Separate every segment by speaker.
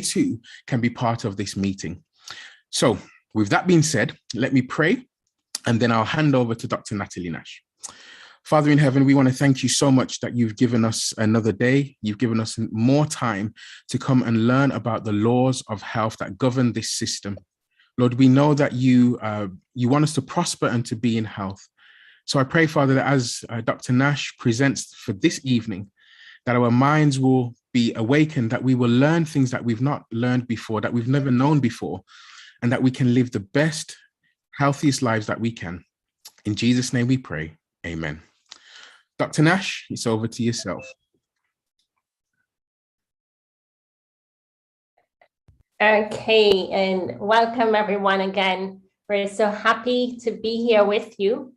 Speaker 1: too can be part of this meeting. So with that being said, let me pray, and then I'll hand over to Dr. Natalie Nash. Father in heaven, we want to thank you so much that you've given us another day. You've given us more time to come and learn about the laws of health that govern this system. Lord, we know that you want us to prosper and to be in health. So I pray, Father, that as Dr. Nash presents for this evening, that our minds will be awakened, that we will learn things that we've not learned before, that we've never known before, and that we can live the best, healthiest lives that we can. In Jesus' name we pray. Amen. Dr. Nash, it's over to yourself.
Speaker 2: Okay, and welcome everyone again. We're so happy to be here with you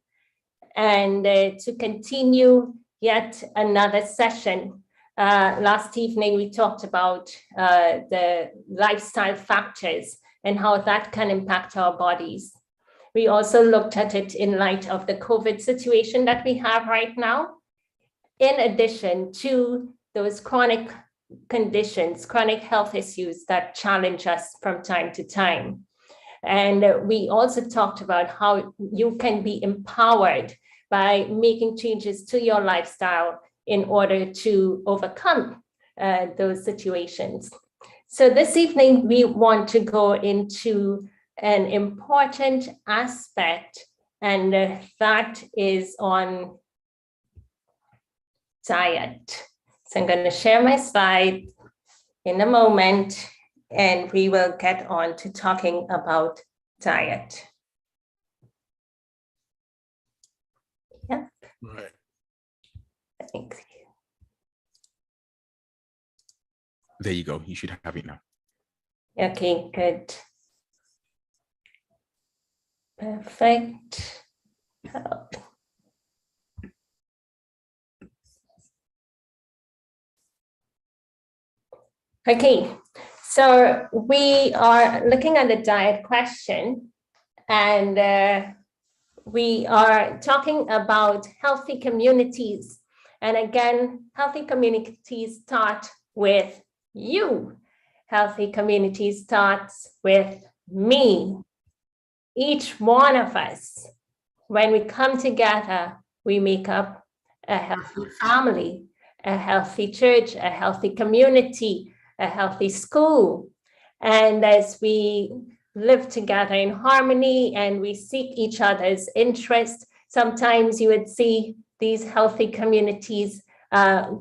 Speaker 2: and to continue yet another session. Last evening, we talked about the lifestyle factors and how that can impact our bodies. We also looked at it in light of the COVID situation that we have right now, in addition to those chronic conditions, chronic health issues that challenge us from time to time. And we also talked about how you can be empowered by making changes to your lifestyle in order to overcome those situations. So this evening, we want to go into an important aspect, and that is on diet. So I'm going to share my slide in a moment, and we will get on to talking about diet. Yeah.
Speaker 1: Right.
Speaker 2: Thank you.
Speaker 1: There you go. You should have it now.
Speaker 2: Okay, good. Perfect. Okay, so we are looking at the diet question, and we are talking about healthy communities. And again, healthy communities start with you. Healthy communities starts with me. Each one of us, when we come together, we make up a healthy family, a healthy church, a healthy community, a healthy school. And as we live together in harmony and we seek each other's interest, sometimes you would see these healthy communities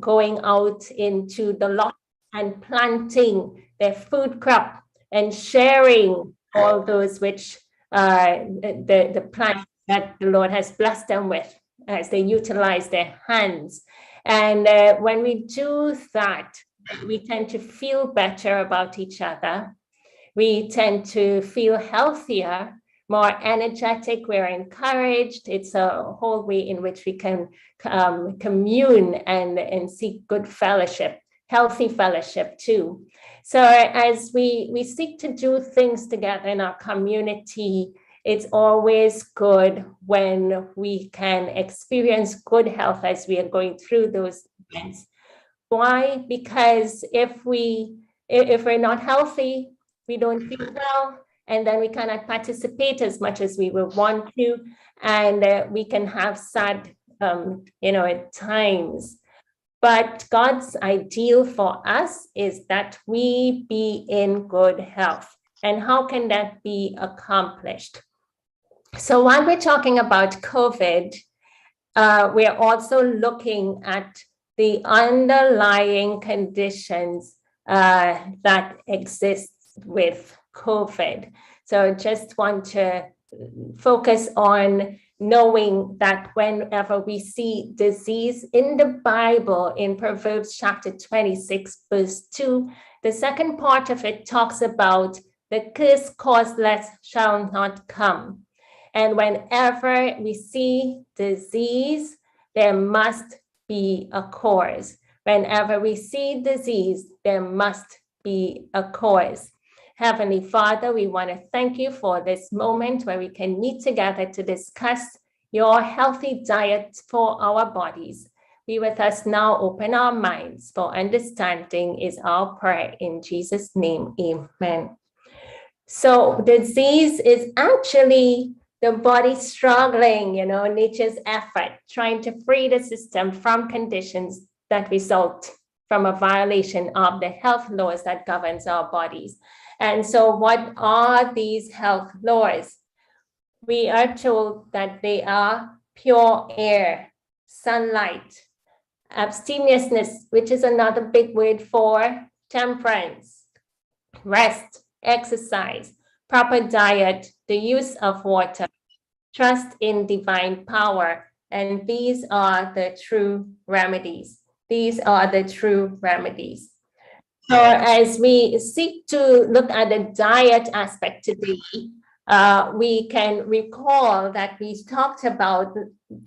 Speaker 2: going out into the lot and planting their food crop and sharing all those which the plants that the Lord has blessed them with as they utilize their hands. And when we do that, we tend to feel better about each other. We tend to feel healthier, more energetic, we're encouraged. It's a whole way in which we can commune and seek good fellowship, healthy fellowship too. So as we seek to do things together in our community, it's always good when we can experience good health as we are going through those events. Why? Because if we're not healthy, we don't feel well, and then we cannot participate as much as we would want to, and we can have sad, at times. But God's ideal for us is that we be in good health. And how can that be accomplished? So while we're talking about COVID, we're also looking at the underlying conditions that exist with COVID. So just want to focus on knowing that whenever we see disease in the Bible, in Proverbs chapter 26, verse 2, the second part of it talks about the curse causeless shall not come. And whenever we see disease, there must be a cause. Whenever we see disease, there must be a cause. Heavenly Father, we want to thank you for this moment where we can meet together to discuss your healthy diet for our bodies. be with us now. Open our minds for understanding is our prayer. In Jesus' name, amen. So disease is actually the body struggling, nature's effort, trying to free the system from conditions that result from a violation of the health laws that governs our bodies. And so what are these health laws? We are told that they are pure air, sunlight, abstemiousness, which is another big word for temperance, rest, exercise, proper diet, the use of water, trust in divine power. And these are the true remedies. These are the true remedies. So as we seek to look at the diet aspect today, we can recall that we talked about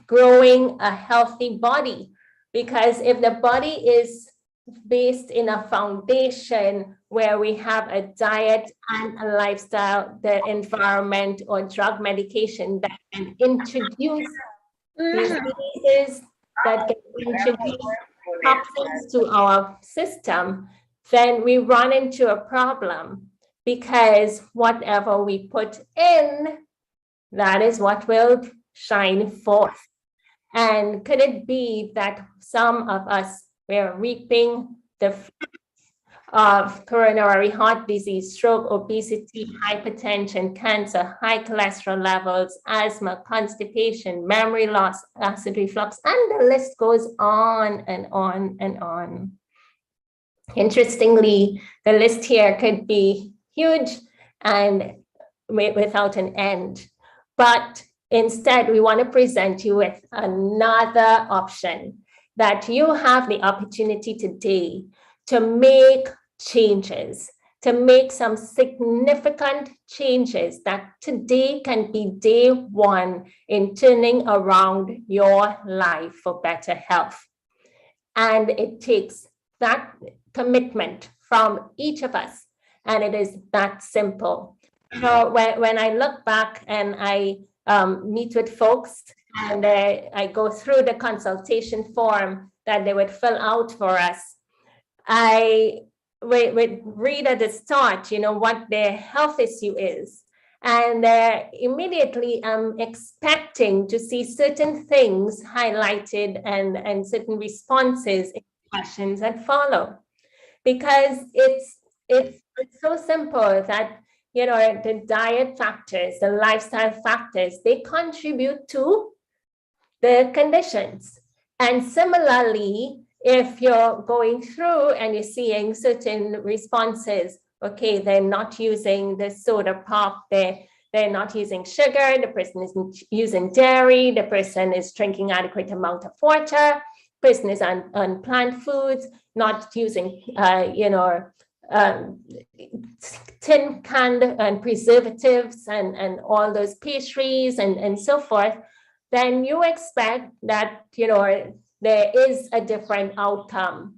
Speaker 2: growing a healthy body, because if the body is based in a foundation where we have a diet and a lifestyle, the environment or drug medication that can introduce diseases, that can introduce toxins to our system, then we run into a problem, because whatever we put in, that is what will shine forth. And could it be that some of us were reaping the fruits of coronary heart disease, stroke, obesity, hypertension, cancer, high cholesterol levels, asthma, constipation, memory loss, acid reflux, and the list goes on and on and on. Interestingly, the list here could be huge and without an end. But instead, we want to present you with another option, that you have the opportunity today to make changes, to make some significant changes that today can be day one in turning around your life for better health. And it takes that commitment from each of us, and it is that simple. When I look back and I meet with folks and I go through the consultation form that they would fill out for us, I would read at the start, what their health issue is. And immediately I'm expecting to see certain things highlighted and certain responses in questions that follow. Because it's so simple that, the diet factors, the lifestyle factors, they contribute to the conditions. And similarly, if you're going through and you're seeing certain responses, okay, they're not using the soda pop, they're not using sugar, the person isn't using dairy, the person is drinking adequate amount of water, person is on plant foods, not using, tin canned and preservatives and all those pastries and so forth, then you expect that, there is a different outcome.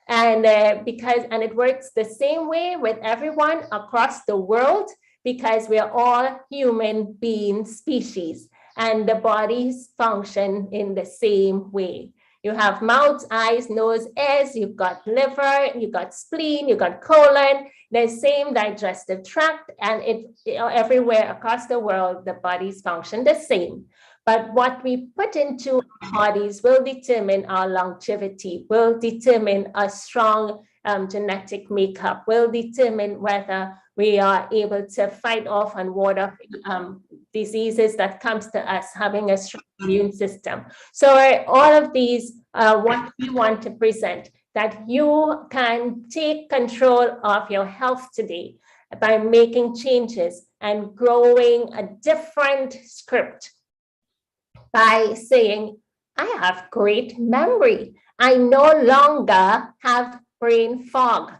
Speaker 2: And and it works the same way with everyone across the world, because we are all human being species and the bodies function in the same way. You have mouth, eyes, nose, ears, you've got liver, you've got spleen, you've got colon, the same digestive tract, and everywhere across the world, the bodies function the same. But what we put into our bodies will determine our longevity, will determine a strong genetic makeup, will determine whether we are able to fight off and ward off diseases that comes to us having a strong immune system. So all of these are what we want to present, that you can take control of your health today by making changes and growing a different script by saying, I have great memory. I no longer have brain fog.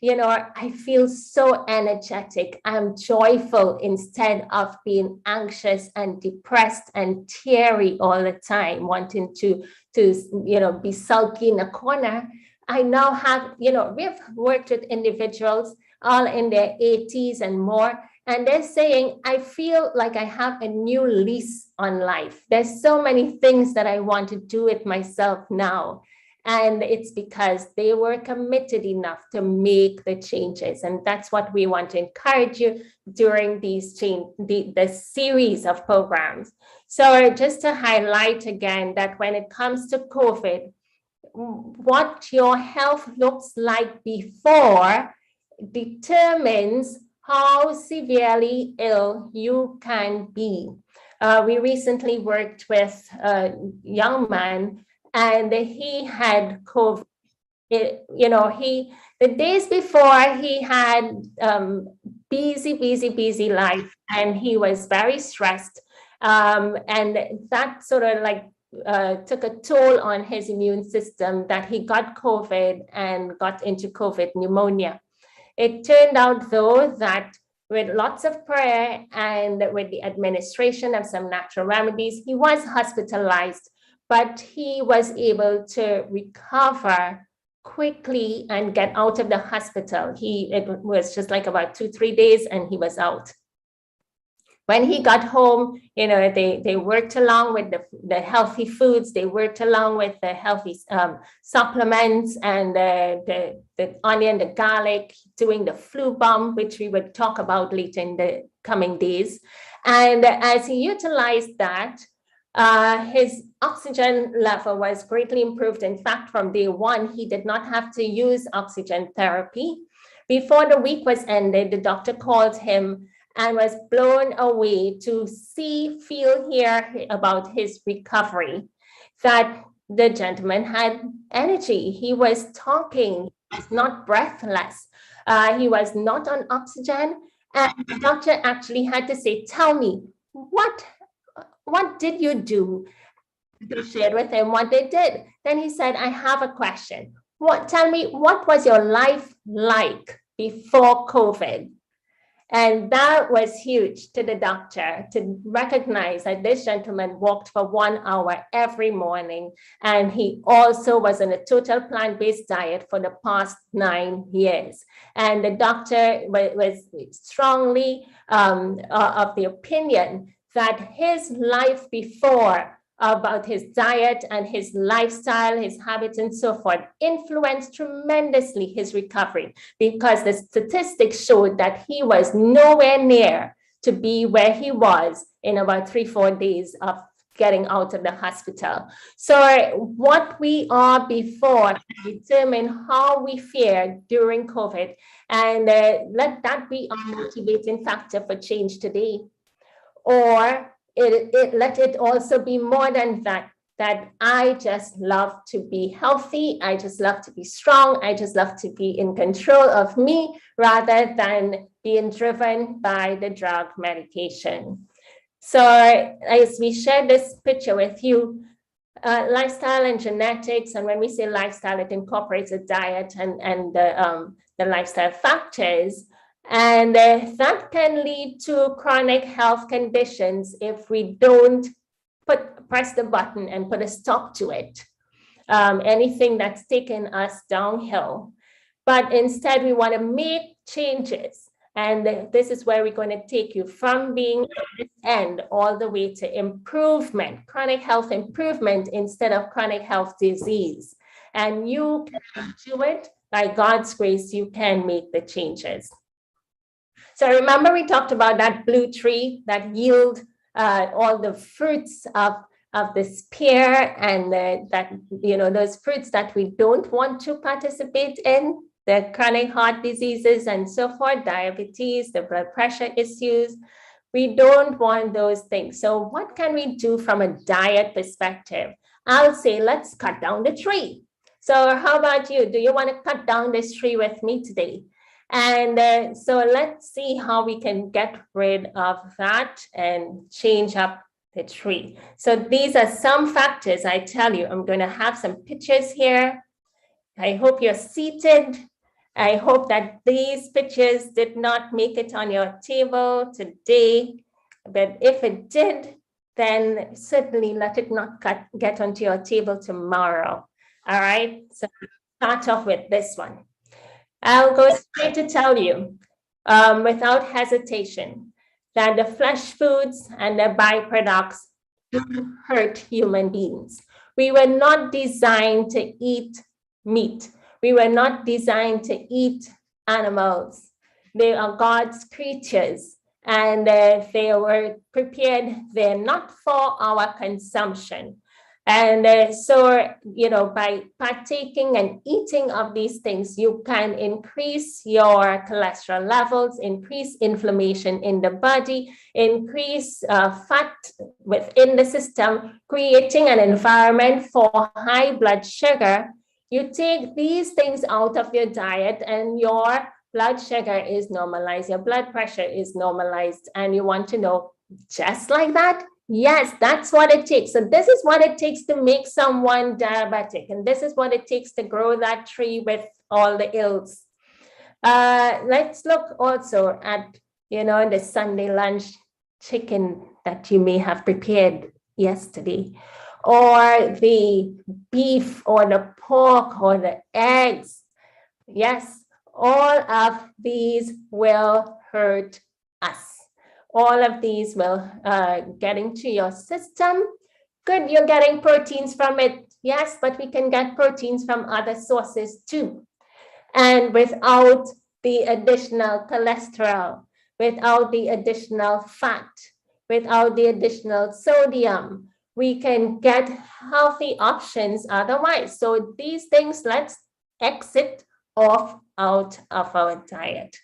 Speaker 2: I feel so energetic. I'm joyful instead of being anxious and depressed and teary all the time, wanting to be sulky in a corner. I now have, we've worked with individuals all in their 80s and more, and they're saying, I feel like I have a new lease on life. There's so many things that I want to do with myself now. And it's because they were committed enough to make the changes. And that's what we want to encourage you during these the series of programs. So just to highlight again that when it comes to COVID, what your health looks like before determines how severely ill you can be. We recently worked with a young man, and he had COVID. The days before, he had busy life, and he was very stressed. And that sort of like took a toll on his immune system, that he got COVID and got into COVID pneumonia. It turned out, though, that with lots of prayer and with the administration of some natural remedies, he was hospitalized, but he was able to recover quickly and get out of the hospital. It was just like about 2-3 days, and he was out. When he got home, they worked along with the healthy foods, they worked along with the healthy supplements, and the onion, the garlic, doing the flu bomb, which we would talk about later in the coming days. And as he utilized that, his oxygen level was greatly improved. In fact, from day one, he did not have to use oxygen therapy. Before the week was ended, the doctor called him and was blown away to see, feel, hear about his recovery, that the gentleman had energy. He was talking, he was not breathless. He was not on oxygen. And the doctor actually had to say, tell me, what did you do? They shared with him what they did. Then he said, I have a question. Tell me, what was your life like before COVID? And that was huge to the doctor, to recognize that this gentleman walked for 1 hour every morning. And he also was on a total plant-based diet for the past 9 years. And the doctor was strongly of the opinion that his life before, about his diet and his lifestyle, his habits, and so forth, influenced tremendously his recovery, because the statistics showed that he was nowhere near to be where he was in about 3-4 days of getting out of the hospital. So what we are before determine how we fare during COVID, and let that be a motivating factor for change today. Or let it also be more than that, that I just love to be healthy, I just love to be strong, I just love to be in control of me, rather than being driven by the drug medication. So as we share this picture with you, lifestyle and genetics, and when we say lifestyle, it incorporates a diet and the lifestyle factors. And that can lead to chronic health conditions if we don't press the button and put a stop to it. Anything that's taken us downhill. But instead, we want to make changes. And this is where we're going to take you from being at this end all the way to improvement, chronic health improvement instead of chronic health disease. And you can do it. By God's grace, you can make the changes. So remember, we talked about that blue tree that yield all the fruits of the spear, and that, those fruits that we don't want to participate in, the chronic heart diseases and so forth, diabetes, the blood pressure issues. We don't want those things. So what can we do from a diet perspective? I'll say, let's cut down the tree. So how about you? Do you want to cut down this tree with me today? And so let's see how we can get rid of that and change up the tree. So these are some factors. I tell you, I'm going to have some pictures here. I hope you're seated. I hope that these pictures did not make it on your table today. But if it did, then certainly let it not get onto your table tomorrow. All right, so start off with this one. I'll go straight to tell you, without hesitation, that the flesh foods and their byproducts do hurt human beings. We were not designed to eat meat. We were not designed to eat animals. They are God's creatures, and they were prepared. They're not for our consumption. And so, by partaking and eating of these things, you can increase your cholesterol levels, increase inflammation in the body, increase fat within the system, creating an environment for high blood sugar. You take these things out of your diet and your blood sugar is normalized, your blood pressure is normalized, and you want to know, just like that? Yes, that's what it takes. So this is what it takes to make someone diabetic. And this is what it takes to grow that tree with all the ills. Let's look also at, the Sunday lunch chicken that you may have prepared yesterday, or the beef or the pork or the eggs. Yes, all of these will hurt us. All of these will get into your system. Good, you're getting proteins from it. Yes, but we can get proteins from other sources too. And without the additional cholesterol, without the additional fat, without the additional sodium, we can get healthy options otherwise. So these things, let's exit off out of our diet.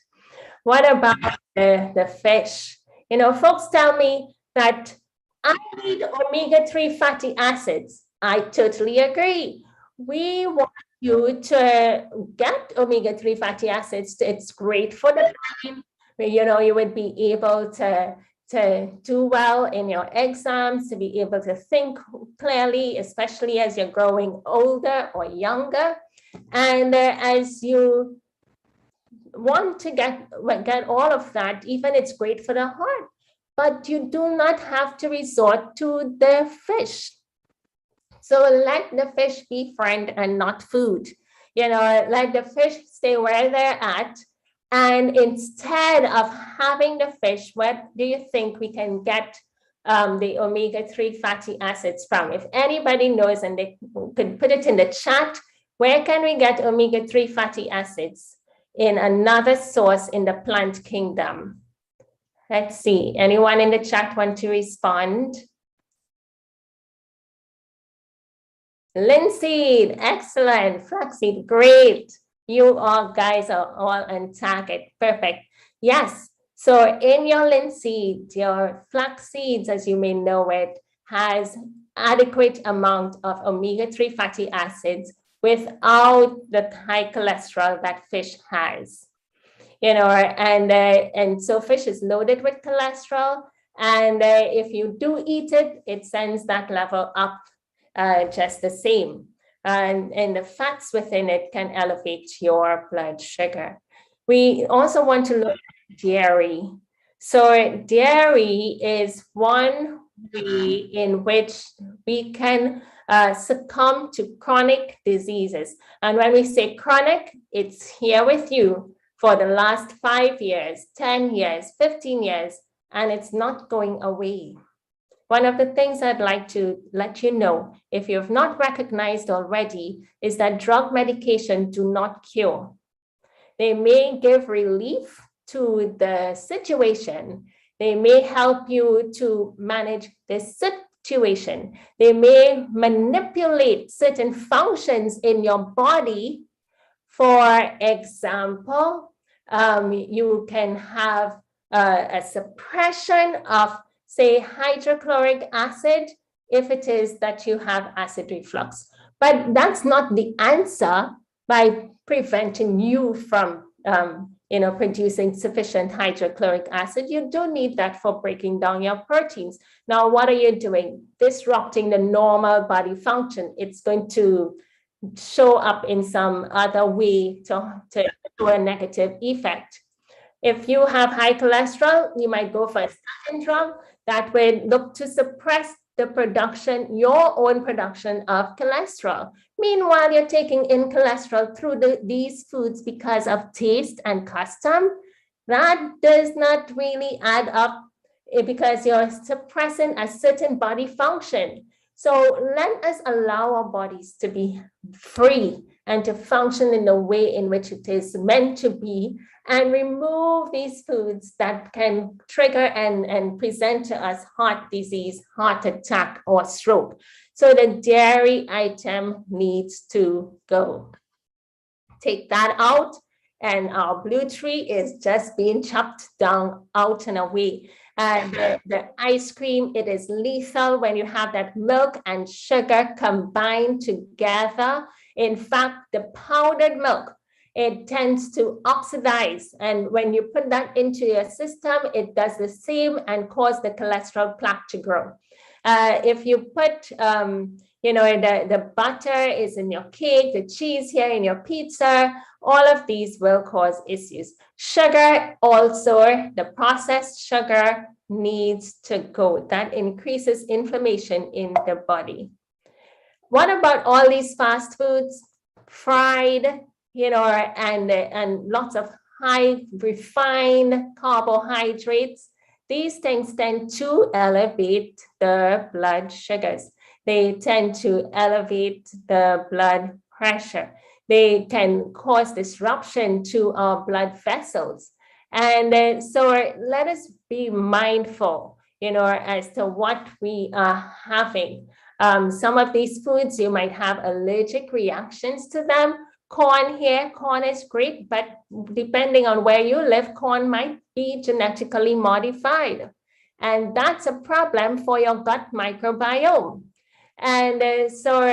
Speaker 2: What about the fish? Folks tell me that I need omega-3 fatty acids. I totally agree. We want you to get omega-3 fatty acids. It's great for the brain. You would be able to do well in your exams, to be able to think clearly, especially as you're growing older or younger. And as you want to get all of that, even it's great for the heart, but you do not have to resort to the fish. So let the fish be friend and not food. Let the fish stay where they're at. And instead of having the fish, where do you think we can get the omega-3 fatty acids from? If anybody knows, and they could put it in the chat, where can we get omega-3 fatty acids in another source in the plant kingdom? Let's see. Anyone in the chat want to respond? Linseed, excellent. Flaxseed, great. You all guys are all on target. Perfect. Yes. So in your linseed, your flax seeds, as you may know it, has adequate amount of omega-3 fatty acids without the high cholesterol that fish has. And so fish is loaded with cholesterol. And if you do eat it, it sends that level up just the same. And the fats within it can elevate your blood sugar. We also want to look at dairy. So dairy is one way in which we can succumb to chronic diseases. And when we say chronic, it's here with you for the last 5 years, 10 years, 15 years, and it's not going away. One of the things I'd like to let you know, if you've not recognized already, is that drug medication do not cure. They may give relief to the situation. They may help you to manage the situation. They may manipulate certain functions in your body. For example, you can have a suppression of, say, hydrochloric acid, if it is that you have acid reflux. But that's not the answer by preventing you from producing sufficient hydrochloric acid. You do need that for breaking down your proteins. Now, what are you doing? Disrupting the normal body function. It's going to show up in some other way to a negative effect. If you have high cholesterol, you might go for a statin drug that would look to suppress the production, your own production of cholesterol. Meanwhile, you're taking in cholesterol through these foods because of taste and custom. That does not really add up because you're suppressing a certain body function. So let us allow our bodies to be free and to function in the way in which it is meant to be, and remove these foods that can trigger and present to us heart disease, heart attack, or stroke. So the dairy item needs to go. Take that out, and our blue tree is just being chopped down, out and away. And the ice cream, it is lethal when you have that milk and sugar combined together. In fact, the powdered milk, it tends to oxidize. And when you put that into your system, it does the same and cause the cholesterol plaque to grow. If you put, the butter is in your cake, the cheese here in your pizza, all of these will cause issues. Sugar also, the processed sugar needs to go. That increases inflammation in the body. What about all these fast foods, fried, and lots of high refined carbohydrates? These things tend to elevate the blood sugars. They tend to elevate the blood pressure. They can cause disruption to our blood vessels. And so let us be mindful, as to what we are having. Some of these foods, you might have allergic reactions to them. Corn here, corn is great, but depending on where you live, corn might be genetically modified. And that's a problem for your gut microbiome. And so,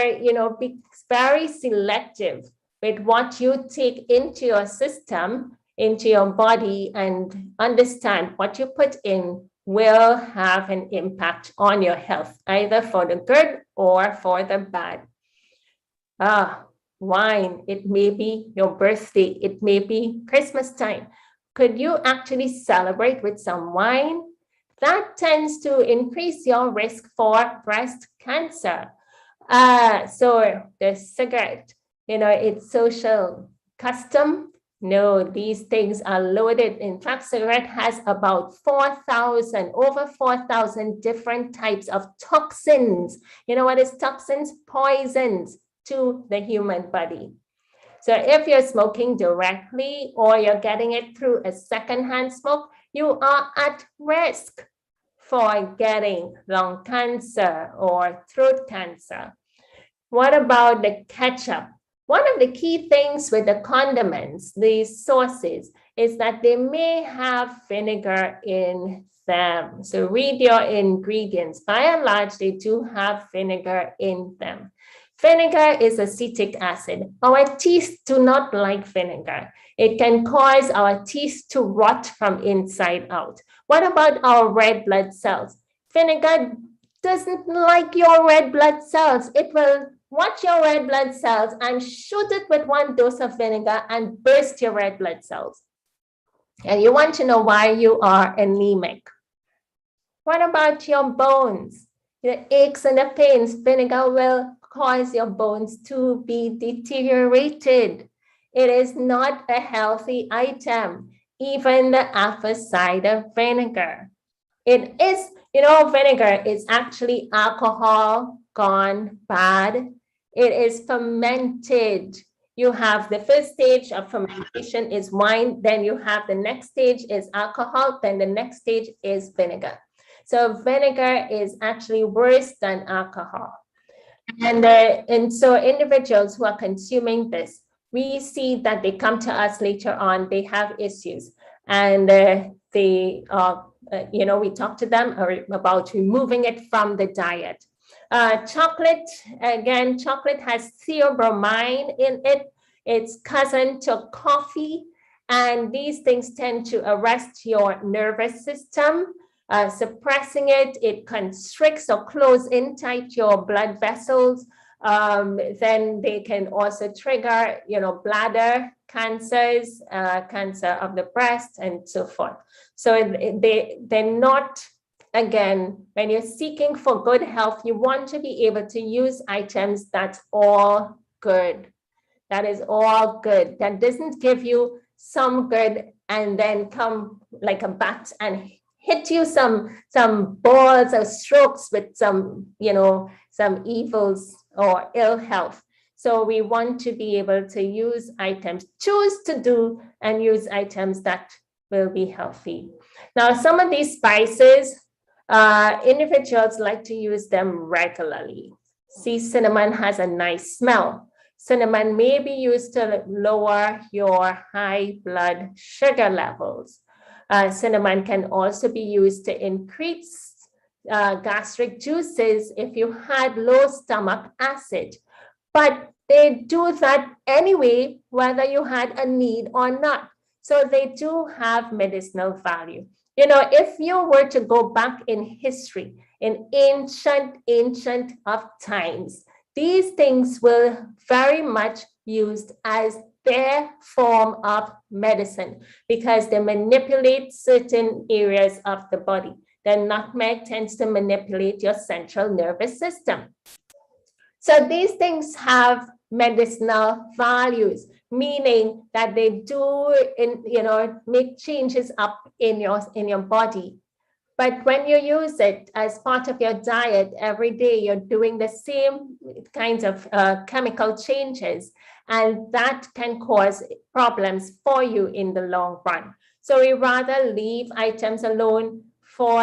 Speaker 2: be very selective with what you take into your system, into your body, and understand what you put in will have an impact on your health, either for the good or for the bad. Wine, it may be your birthday, it may be Christmas time. Could you actually celebrate with some wine? That tends to increase your risk for breast cancer. So the cigarette, it's social custom. No, these things are loaded. In fact, cigarette has about over 4,000 different types of toxins. You know what is toxins? Poisons to the human body. So if you're smoking directly or you're getting it through a secondhand smoke, you are at risk for getting lung cancer or throat cancer. What about the ketchup? One of the key things with the condiments, these sauces, is that they may have vinegar in them. So read your ingredients. By and large, they do have vinegar in them. Vinegar is acetic acid. Our teeth do not like vinegar. It can cause our teeth to rot from inside out. What about our red blood cells? Vinegar doesn't like your red blood cells. It will watch your red blood cells and shoot it with one dose of vinegar and burst your red blood cells. And you want to know why you are anemic. What about your bones? The aches and the pains, vinegar will cause your bones to be deteriorated. It is not a healthy item, even the apple cider vinegar. It is, vinegar is actually alcohol gone bad. It is fermented. You have the first stage of fermentation is wine, then you have the next stage is alcohol, then the next stage is vinegar. So vinegar is actually worse than alcohol. And so individuals who are consuming this, we see that they come to us later on, they have issues, and we talk to them about removing it from the diet. Chocolate, again, chocolate has theobromine in it. It's cousin to coffee, and these things tend to arrest your nervous system. Suppressing it, it constricts or close in tight your blood vessels. Then they can also trigger, bladder cancers, cancer of the breast, and so forth. So they're not, again, when you're seeking for good health, you want to be able to use items that's all good. That is all good. That doesn't give you some good and then come like a bat and hit you some balls or strokes with some, some evils or ill health. So we want to be able to use items, choose to do and use items that will be healthy. Now, some of these spices, individuals like to use them regularly. See, cinnamon has a nice smell. Cinnamon may be used to lower your high blood sugar levels. Cinnamon can also be used to increase gastric juices if you had low stomach acid. But they do that anyway, whether you had a need or not. So they do have medicinal value. If you were to go back in history, in ancient of times, these things were very much used as their form of medicine because they manipulate certain areas of the body. The nutmeg tends to manipulate your central nervous system. So these things have medicinal values, meaning that they do, make changes up in your body. But when you use it as part of your diet every day, you're doing the same kinds of chemical changes, and that can cause problems for you in the long run. So we rather leave items alone for,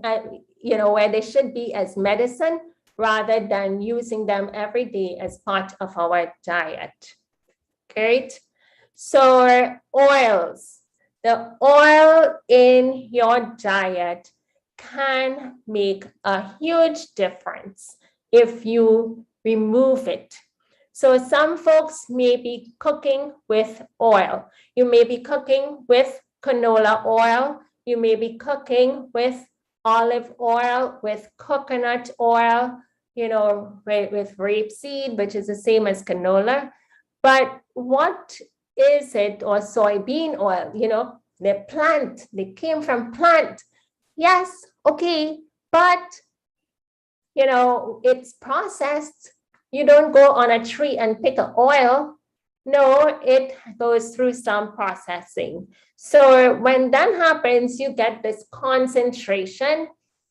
Speaker 2: where they should be as medicine, rather than using them every day as part of our diet. Great. So oils. The oil in your diet can make a huge difference if you remove it. So some folks may be cooking with oil. You may be cooking with canola oil. You may be cooking with olive oil, with coconut oil, with rapeseed, which is the same as canola. But what is it, or soybean oil, the plant, they came from plant. Yes, okay, but, it's processed. You don't go on a tree and pick an oil. No, it goes through some processing. So when that happens, you get this concentration.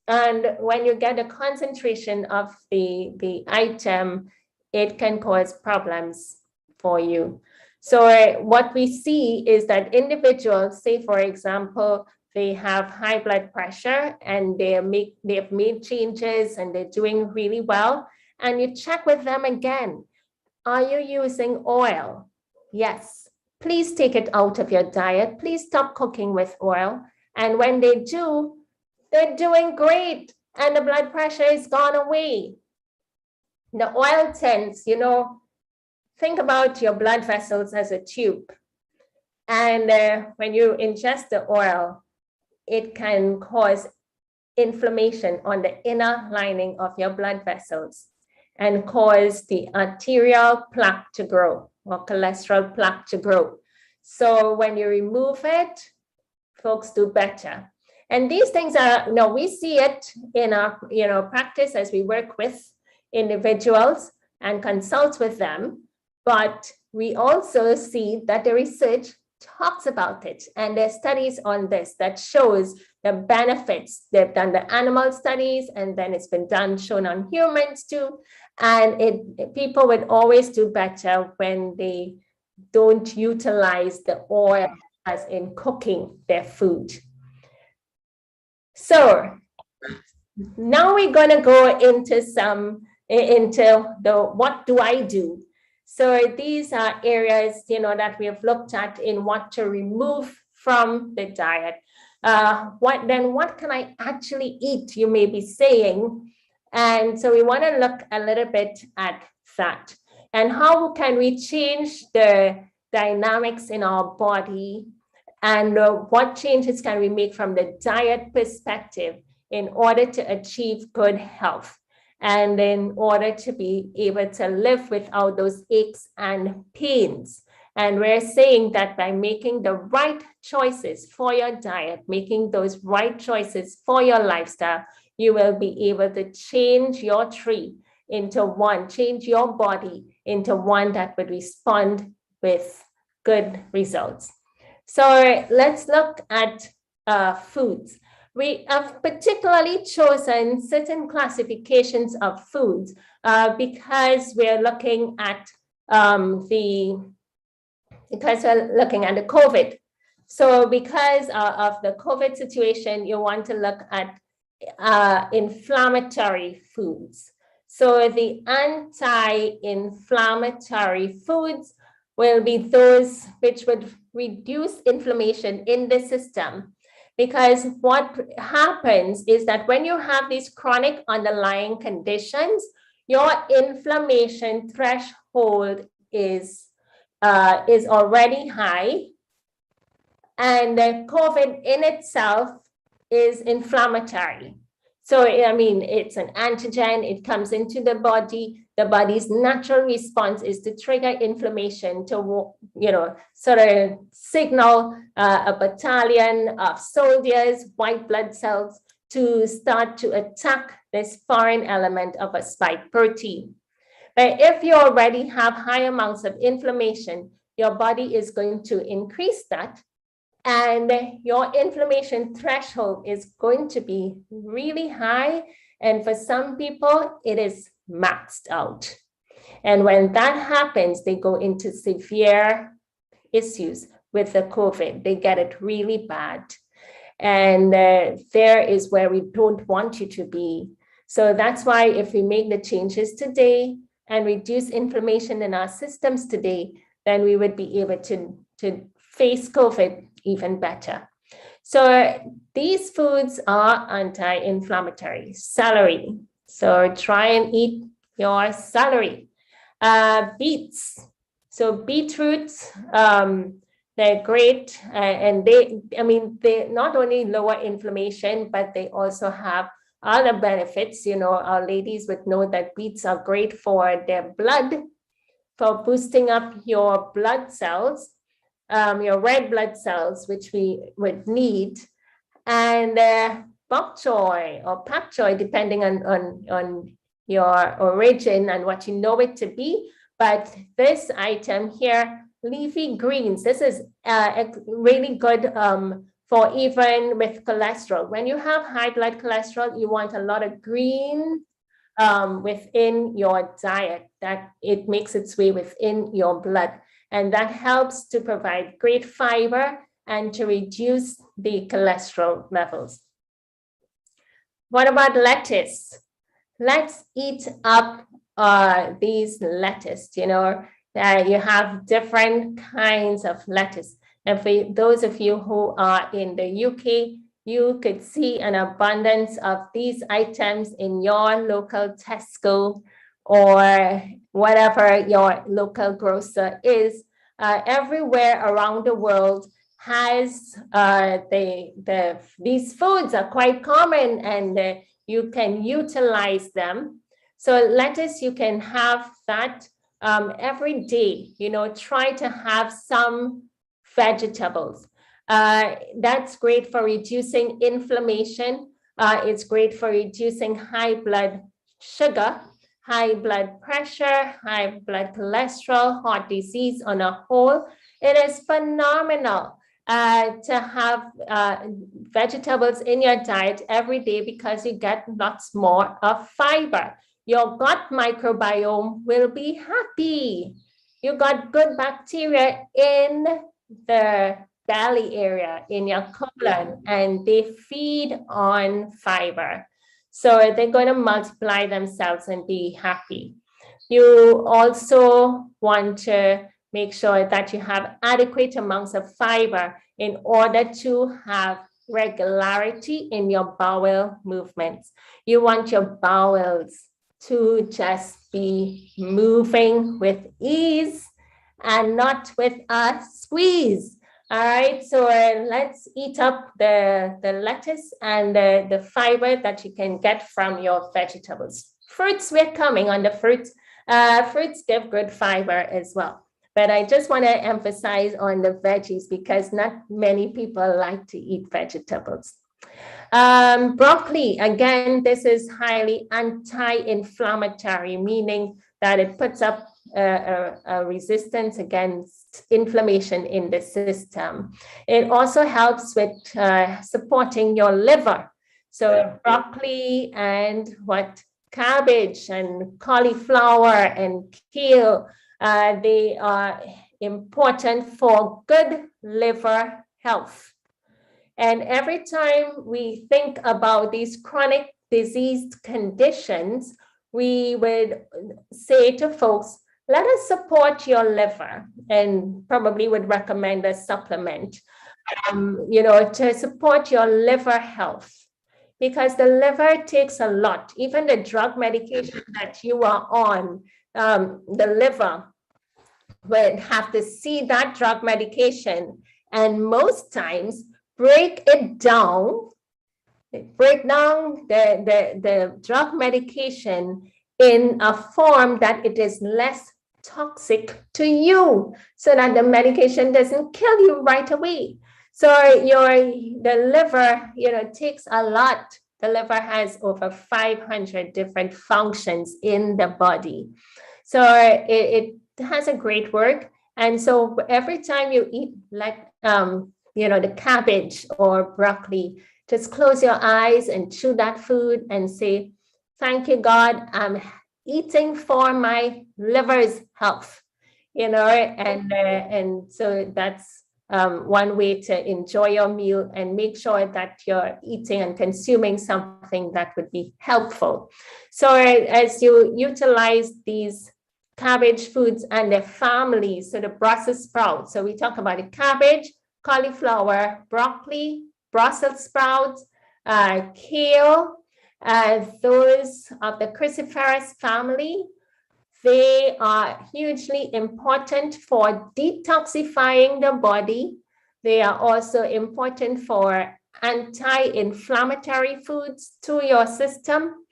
Speaker 2: And when you get a concentration of the item, it can cause problems for you. So what we see is that individuals, say, for example, they have high blood pressure and they have made changes and they're doing really well. And you check with them again. Are you using oil? Yes. Please take it out of your diet. Please stop cooking with oil. And when they do, they're doing great and the blood pressure is gone away. The oil tends, think about your blood vessels as a tube. And when you ingest the oil, it can cause inflammation on the inner lining of your blood vessels and cause the arterial plaque to grow or cholesterol plaque to grow. So when you remove it, folks do better. And these things are, we see it in our, practice as we work with individuals and consult with them. But we also see that the research talks about it. And there's studies on this that shows the benefits. They've done the animal studies, and then it's been shown on humans too. And people would always do better when they don't utilize the oil as in cooking their food. So now we're going to go into what do I do? So these are areas, that we have looked at in what to remove from the diet. What can I actually eat? You may be saying. And so we want to look a little bit at that. And how can we change the dynamics in our body? And what changes can we make from the diet perspective in order to achieve good health? And in order to be able to live without those aches and pains. And we're saying that by making the right choices for your diet, making those right choices for your lifestyle, you will be able to change your tree into one, change your body into one that would respond with good results. So let's look at foods. We have particularly chosen certain classifications of foods because we're looking at the COVID. So because of the COVID situation, you want to look at inflammatory foods. So the anti-inflammatory foods will be those which would reduce inflammation in the system. Because what happens is that when you have these chronic underlying conditions, your inflammation threshold is already high, and COVID in itself is inflammatory. So, I mean, it's an antigen, it comes into the body's natural response is to trigger inflammation to, sort of signal a battalion of soldiers, white blood cells, to start to attack this foreign element of a spike protein. But if you already have high amounts of inflammation, your body is going to increase that, and your inflammation threshold is going to be really high. And for some people, it is maxed out. And when that happens, they go into severe issues with the COVID. They get it really bad. And there is where we don't want you to be. So that's why if we make the changes today and reduce inflammation in our systems today, then we would be able to face COVID even better. So these foods are anti-inflammatory. Celery. So try and eat your celery. Beets. So beetroots, they're great. And they not only lower inflammation, but they also have other benefits. Our ladies would know that beets are great for their blood, for boosting up your blood cells, your red blood cells, which we would need, and bok choy or pak choy, depending on your origin and what you know it to be. But this item here, leafy greens, this is really good for even with cholesterol. When you have high blood cholesterol, you want a lot of green within your diet, that it makes its way within your blood. And that helps to provide great fiber and to reduce the cholesterol levels. What about lettuce? Let's eat up these lettuce. You have different kinds of lettuce. And for those of you who are in the UK, you could see an abundance of these items in your local Tesco or whatever your local grocer is. Everywhere around the world has these foods are quite common, and you can utilize them. So lettuce, you can have that every day. Try to have some vegetables. That's great for reducing inflammation. It's great for reducing high blood sugar, high blood pressure, high blood cholesterol, heart disease on a whole. It is phenomenal to have vegetables in your diet every day because you get lots more of fiber. Your gut microbiome will be happy. You got good bacteria in the belly area, in your colon, and they feed on fiber. So they're going to multiply themselves and be happy. You also want to make sure that you have adequate amounts of fiber in order to have regularity in your bowel movements. You want your bowels to just be moving with ease and not with a squeeze. All right, so let's eat up the lettuce and the fiber that you can get from your vegetables. Fruits, we're coming on the fruits. Fruits give good fiber as well. But I just want to emphasize on the veggies because not many people like to eat vegetables. Broccoli, again, this is highly anti-inflammatory, meaning that it puts up a resistance against inflammation in the system. It also helps with supporting your liver. So broccoli and cabbage and cauliflower and kale, they are important for good liver health. And every time we think about these chronic diseased conditions, we would say to folks, let us support your liver, and probably would recommend a supplement, to support your liver health, because the liver takes a lot. Even the drug medication that you are on, the liver would have to see that drug medication, and most times break down the drug medication in a form that it is less toxic to you, so that the medication doesn't kill you right away. So the liver, takes a lot. The liver has over 500 different functions in the body. So it has a great work. And so every time you eat, like, the cabbage or broccoli, just close your eyes and chew that food and say, thank you, God, I'm eating for my liver's health, and so that's one way to enjoy your meal and make sure that you're eating and consuming something that would be helpful. So as you utilize these cabbage foods and their families, so the Brussels sprouts, so we talk about the cabbage, cauliflower, broccoli, Brussels sprouts, kale, those of the cruciferous family, they are hugely important for detoxifying the body. They are also important for anti-inflammatory foods to your system,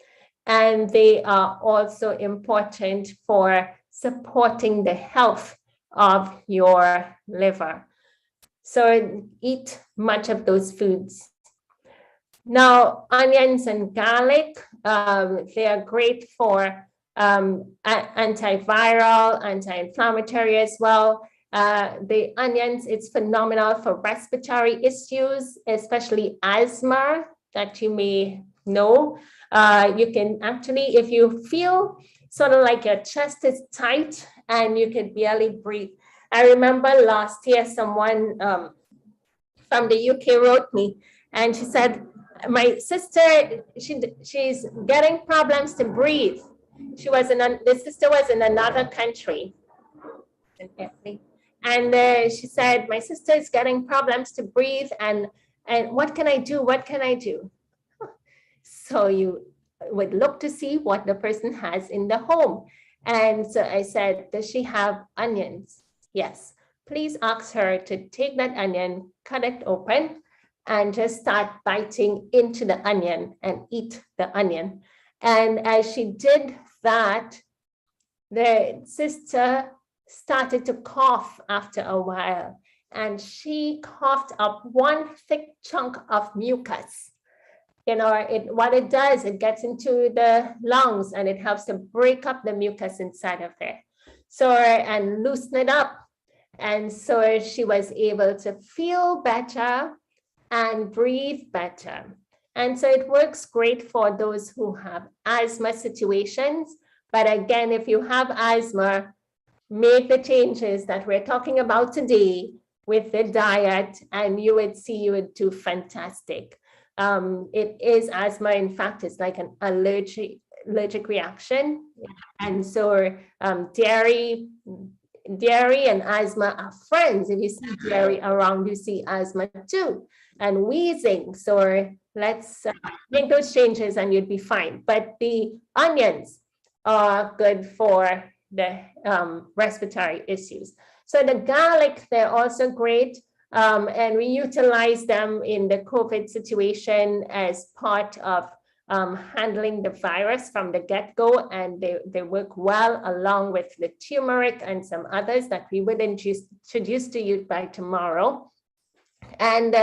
Speaker 2: and they are also important for supporting the health of your liver. So eat much of those foods. Now, onions and garlic, they are great for antiviral, anti-inflammatory as well. The onions, it's phenomenal for respiratory issues, especially asthma that you may know. You can actually, if you feel sort of like your chest is tight and you can barely breathe. I remember last year someone from the UK wrote me and she said, my sister, she's getting problems to breathe. The sister was in another country. And she said, my sister is getting problems to breathe, and what can I do? What can I do? So you would look to see what the person has in the home. And so I said, does she have onions? Yes. Please ask her to take that onion, cut it open, and just start biting into the onion and eat the onion. And as she did that, the sister started to cough after a while, and she coughed up one thick chunk of mucus. What it does, it gets into the lungs and it helps to break up the mucus inside of there. So, and loosen it up. And so she was able to feel better and breathe better. And so it works great for those who have asthma situations. But again, if you have asthma, make the changes that we're talking about today with the diet, and you would see you would do fantastic. It is asthma. In fact, it's like an allergic reaction. And so dairy and asthma are friends. If you see dairy around, you see asthma too, and wheezing. So let's make those changes and you'd be fine. But the onions are good for the respiratory issues. So the garlic, they're also great. And we utilize them in the COVID situation as part of handling the virus from the get-go, and they work well along with the turmeric and some others that we would introduce to you by tomorrow. And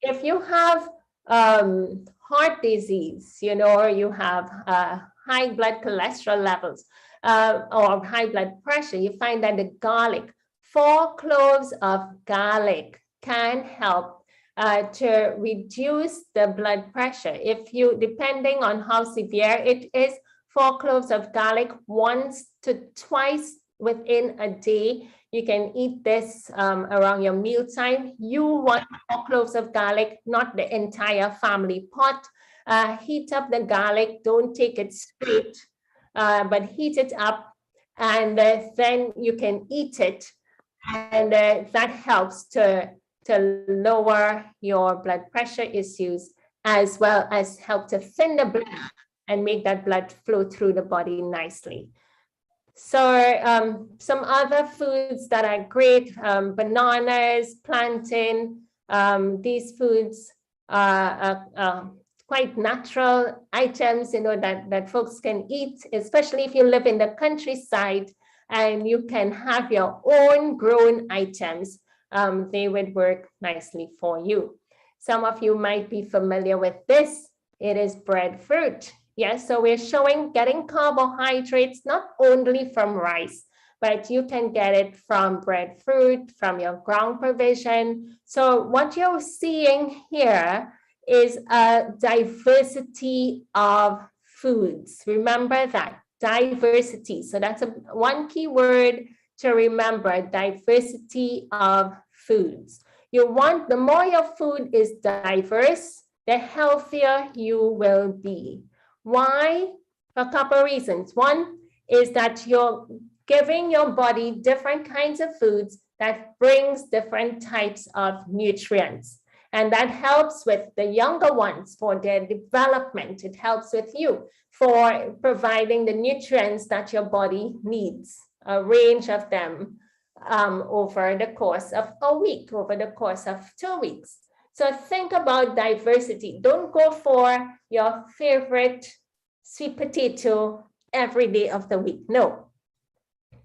Speaker 2: if you have heart disease, or you have high blood cholesterol levels, or high blood pressure, you find that the garlic, 4 cloves of garlic can help to reduce the blood pressure. If you, depending on how severe it is, 4 cloves of garlic once to twice within a day. You can eat this around your mealtime. You want 4 cloves of garlic, not the entire family pot. Heat up the garlic, don't take it straight, but heat it up, and then you can eat it. And that helps to lower your blood pressure issues, as well as help to thin the blood and make that blood flow through the body nicely. So some other foods that are great, bananas, plantain, these foods are quite natural items, you know, that folks can eat, especially if you live in the countryside and you can have your own grown items. They would work nicely for you. Some of you might be familiar with this. It is breadfruit. Yes, so we're showing getting carbohydrates not only from rice, but you can get it from breadfruit, from your ground provision. So what you're seeing here is a diversity of foods. Remember that, diversity. So that's one key word to remember, diversity of foods. You want, the more your food is diverse, the healthier you will be. Why? A couple of reasons. One is that you're giving your body different kinds of foods that brings different types of nutrients. And that helps with the younger ones for their development. It helps with you for providing the nutrients that your body needs, a range of them over the course of a week, over the course of 2 weeks. So think about diversity. Don't go for your favorite sweet potato every day of the week. No.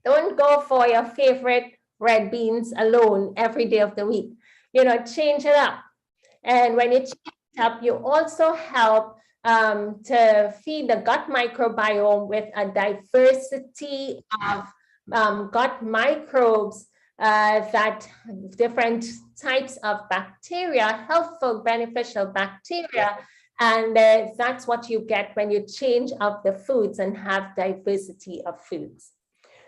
Speaker 2: Don't go for your favorite red beans alone every day of the week. You know, change it up. And when you change it up, you also help to feed the gut microbiome with a diversity of gut microbes that different types of bacteria, helpful, beneficial bacteria. And that's what you get when you change up the foods and have diversity of foods.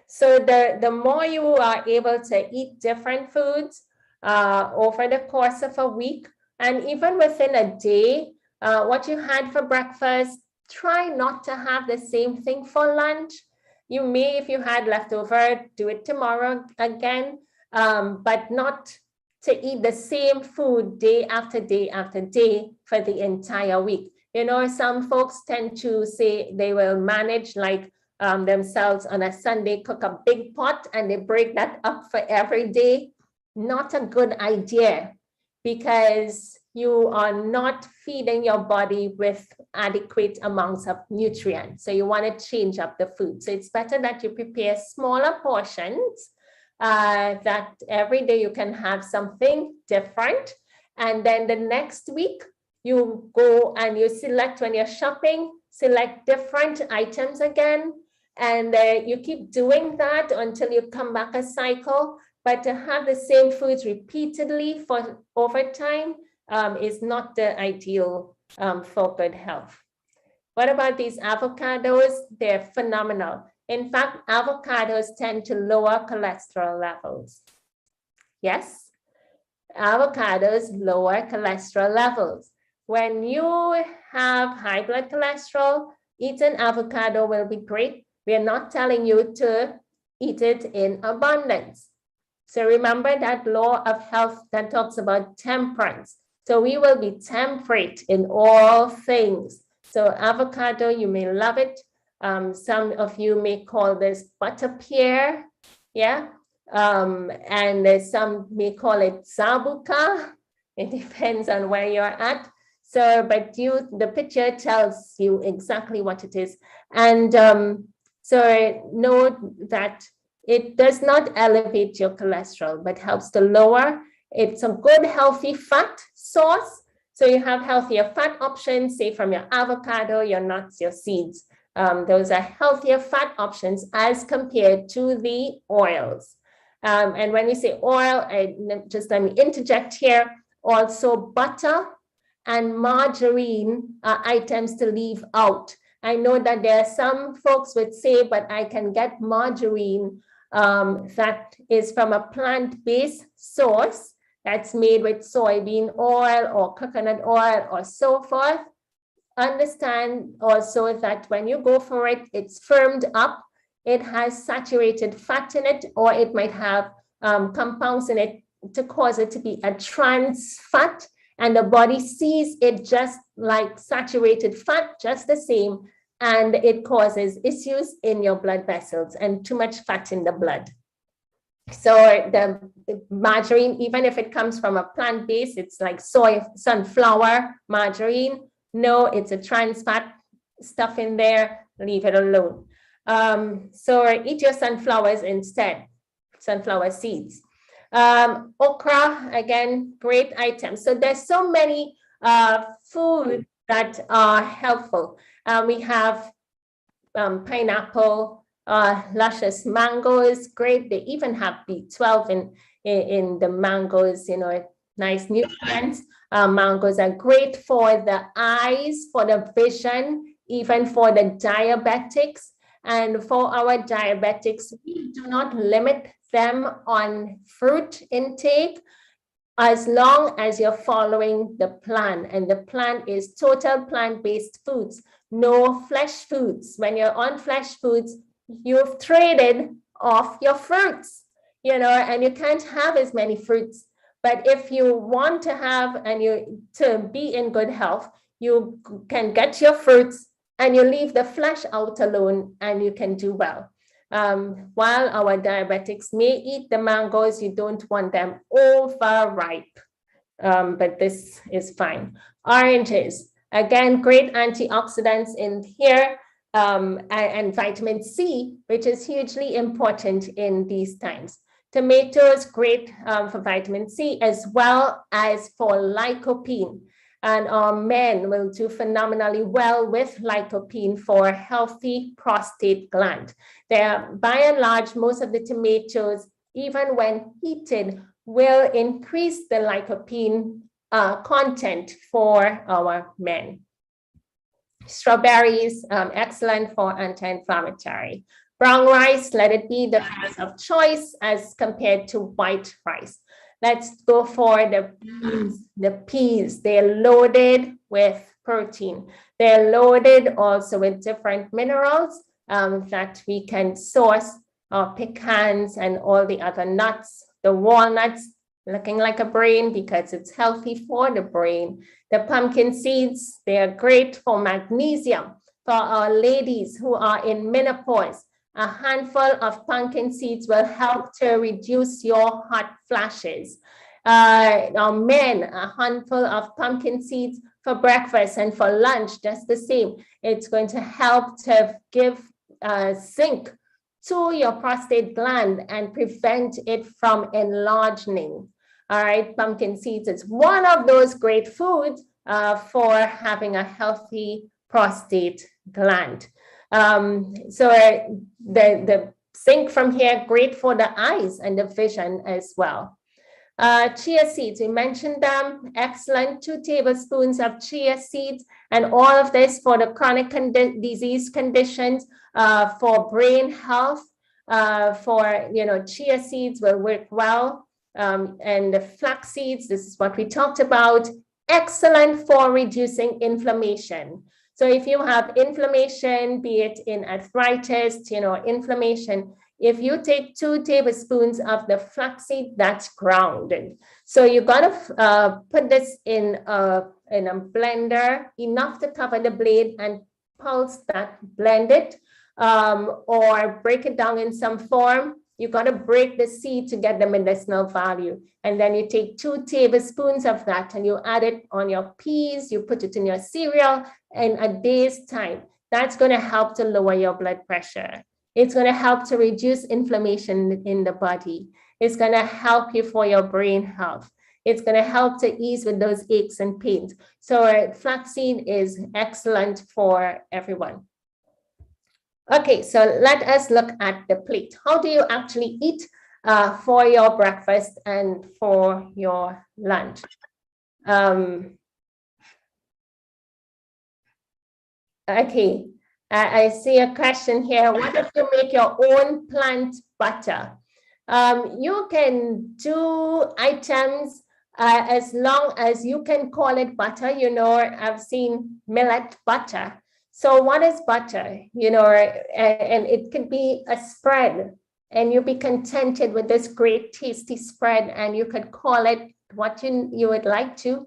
Speaker 2: So the more you are able to eat different foods over the course of a week, and even within a day, what you had for breakfast, try not to have the same thing for lunch. You may, if you had leftover, do it tomorrow again, but not to eat the same food day after day after day for the entire week. You know, some folks tend to say they will manage like themselves on a Sunday, cook a big pot and they break that up for every day. Not a good idea, because you are not feeding your body with adequate amounts of nutrients. So you want to change up the food. So it's better that you prepare smaller portions, that every day you can have something different. And then the next week, you go and you select, when you're shopping, select different items again. And you keep doing that until you come back a cycle. But to have the same foods repeatedly for over time is not the ideal for good health. What about these avocados? They're phenomenal. In fact, avocados tend to lower cholesterol levels. Yes, avocados lower cholesterol levels. When you have high blood cholesterol, eat an avocado will be great. We are not telling you to eat it in abundance. So remember that law of health that talks about temperance. So we will be temperate in all things. So avocado, you may love it. Some of you may call this butter pear, yeah? And some may call it zabuka. It depends on where you're at. So, but the picture tells you exactly what it is. And so note that it does not elevate your cholesterol, but helps to lower. It's a good, healthy fat source. So you have healthier fat options, say from your avocado, your nuts, your seeds. Those are healthier fat options as compared to the oils. And when we say oil, just let me interject here, also butter and margarine are items to leave out. I know that there are some folks would say, but I can get margarine that is from a plant-based source that's made with soybean oil or coconut oil or so forth. Understand also that when you go for it, it's firmed up. It has saturated fat in it, or it might have compounds in it to cause it to be a trans fat. And the body sees it just like saturated fat, just the same. And it causes issues in your blood vessels and too much fat in the blood. So the margarine, even if it comes from a plant base, it's like sunflower margarine. No, it's a trans fat stuff in there. Leave it alone. So eat your sunflowers instead, sunflower seeds. Okra, again, great item. So there's so many food that are helpful. We have pineapple, luscious mangoes, great. They even have B12 in the mangoes, you know, nice nutrients. Mangoes are great for the eyes, for the vision, even for the diabetics. And for our diabetics, we do not limit them on fruit intake as long as you're following the plan. And the plan is total plant-based foods, no flesh foods. When you're on flesh foods, you've traded off your fruits, you know, and you can't have as many fruits. But if you want to have to be in good health, you can get your fruits and you leave the flesh out alone and you can do well. While our diabetics may eat the mangoes, you don't want them overripe, but this is fine. Oranges, again, great antioxidants in here, and vitamin C, which is hugely important in these times. Tomatoes, great for vitamin C as well as for lycopene. And our men will do phenomenally well with lycopene for a healthy prostate gland. They're, by and large, most of the tomatoes, even when heated, will increase the lycopene content for our men. Strawberries, excellent for anti-inflammatory. Brown rice, let it be the rice of choice as compared to white rice. Let's go for the peas. The peas, they're loaded with protein. They're loaded also with different minerals that we can source, pecans and all the other nuts. The walnuts, looking like a brain because it's healthy for the brain. The pumpkin seeds, they are great for magnesium. For our ladies who are in menopause, a handful of pumpkin seeds will help to reduce your hot flashes. Our men, a handful of pumpkin seeds for breakfast and for lunch, just the same. It's going to help to give zinc to your prostate gland and prevent it from enlarging. All right, pumpkin seeds is one of those great foods for having a healthy prostate gland. So the zinc from here, great for the eyes and the vision as well. Chia seeds, we mentioned them, excellent, 2 tablespoons of chia seeds, and all of this for the chronic disease conditions, for brain health, for, you know, chia seeds will work well, and the flax seeds, this is what we talked about, excellent for reducing inflammation. So if you have inflammation, be it in arthritis, you know, inflammation, if you take 2 tablespoons of the flaxseed, that's grounded. So you gotta put this in a blender, enough to cover the blade and pulse that, blend it, or break it down in some form. You gotta break the seed to get the medicinal value. And then you take 2 tablespoons of that and you add it on your peas, you put it in your cereal in a day's time. That's gonna help to lower your blood pressure. It's gonna help to reduce inflammation in the body. It's gonna help you for your brain health. It's gonna help to ease with those aches and pains. So flaxseed is excellent for everyone. Okay, so let us look at the plate. How do you actually eat for your breakfast and for your lunch? Okay, I see a question here. What if you make your own plant butter? You can do items as long as you can call it butter. You know, I've seen millet butter. So what is butter? You know, and it could be a spread, and you'll be contented with this great tasty spread, and you could call it what you would like to.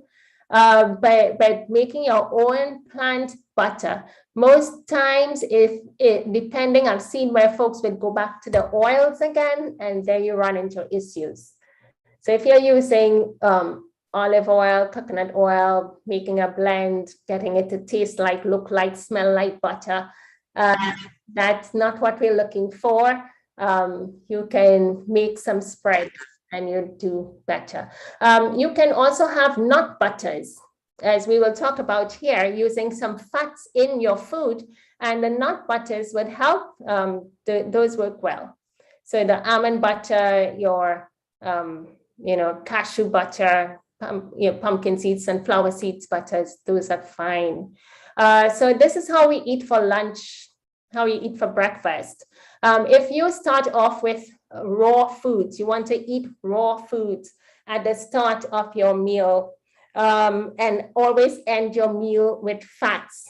Speaker 2: But making your own plant butter, most times, if it depending, I've seen where folks would go back to the oils again, and then you run into issues. So if you're using olive oil, coconut oil, making a blend, getting it to taste like, look like, smell like butter, that's not what we're looking for. You can make some spread and you do better. You can also have nut butters, as we will talk about here, using some fats in your food, and the nut butters would help. Those work well. So the almond butter, your cashew butter, pumpkin seeds, sunflower seeds butters, those are fine. So this is how we eat for lunch, how we eat for breakfast. If you start off with raw foods, you want to eat raw foods at the start of your meal, and always end your meal with fats.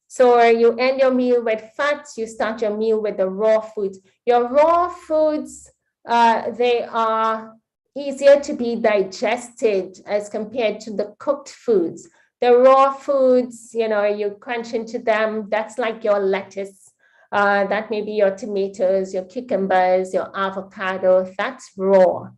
Speaker 2: So you end your meal with fats, you start your meal with the raw foods. Your raw foods, they are easier to be digested as compared to the cooked foods. The raw foods, you crunch into them, that's like your lettuce. That may be your tomatoes, your cucumbers, your avocado, that's raw.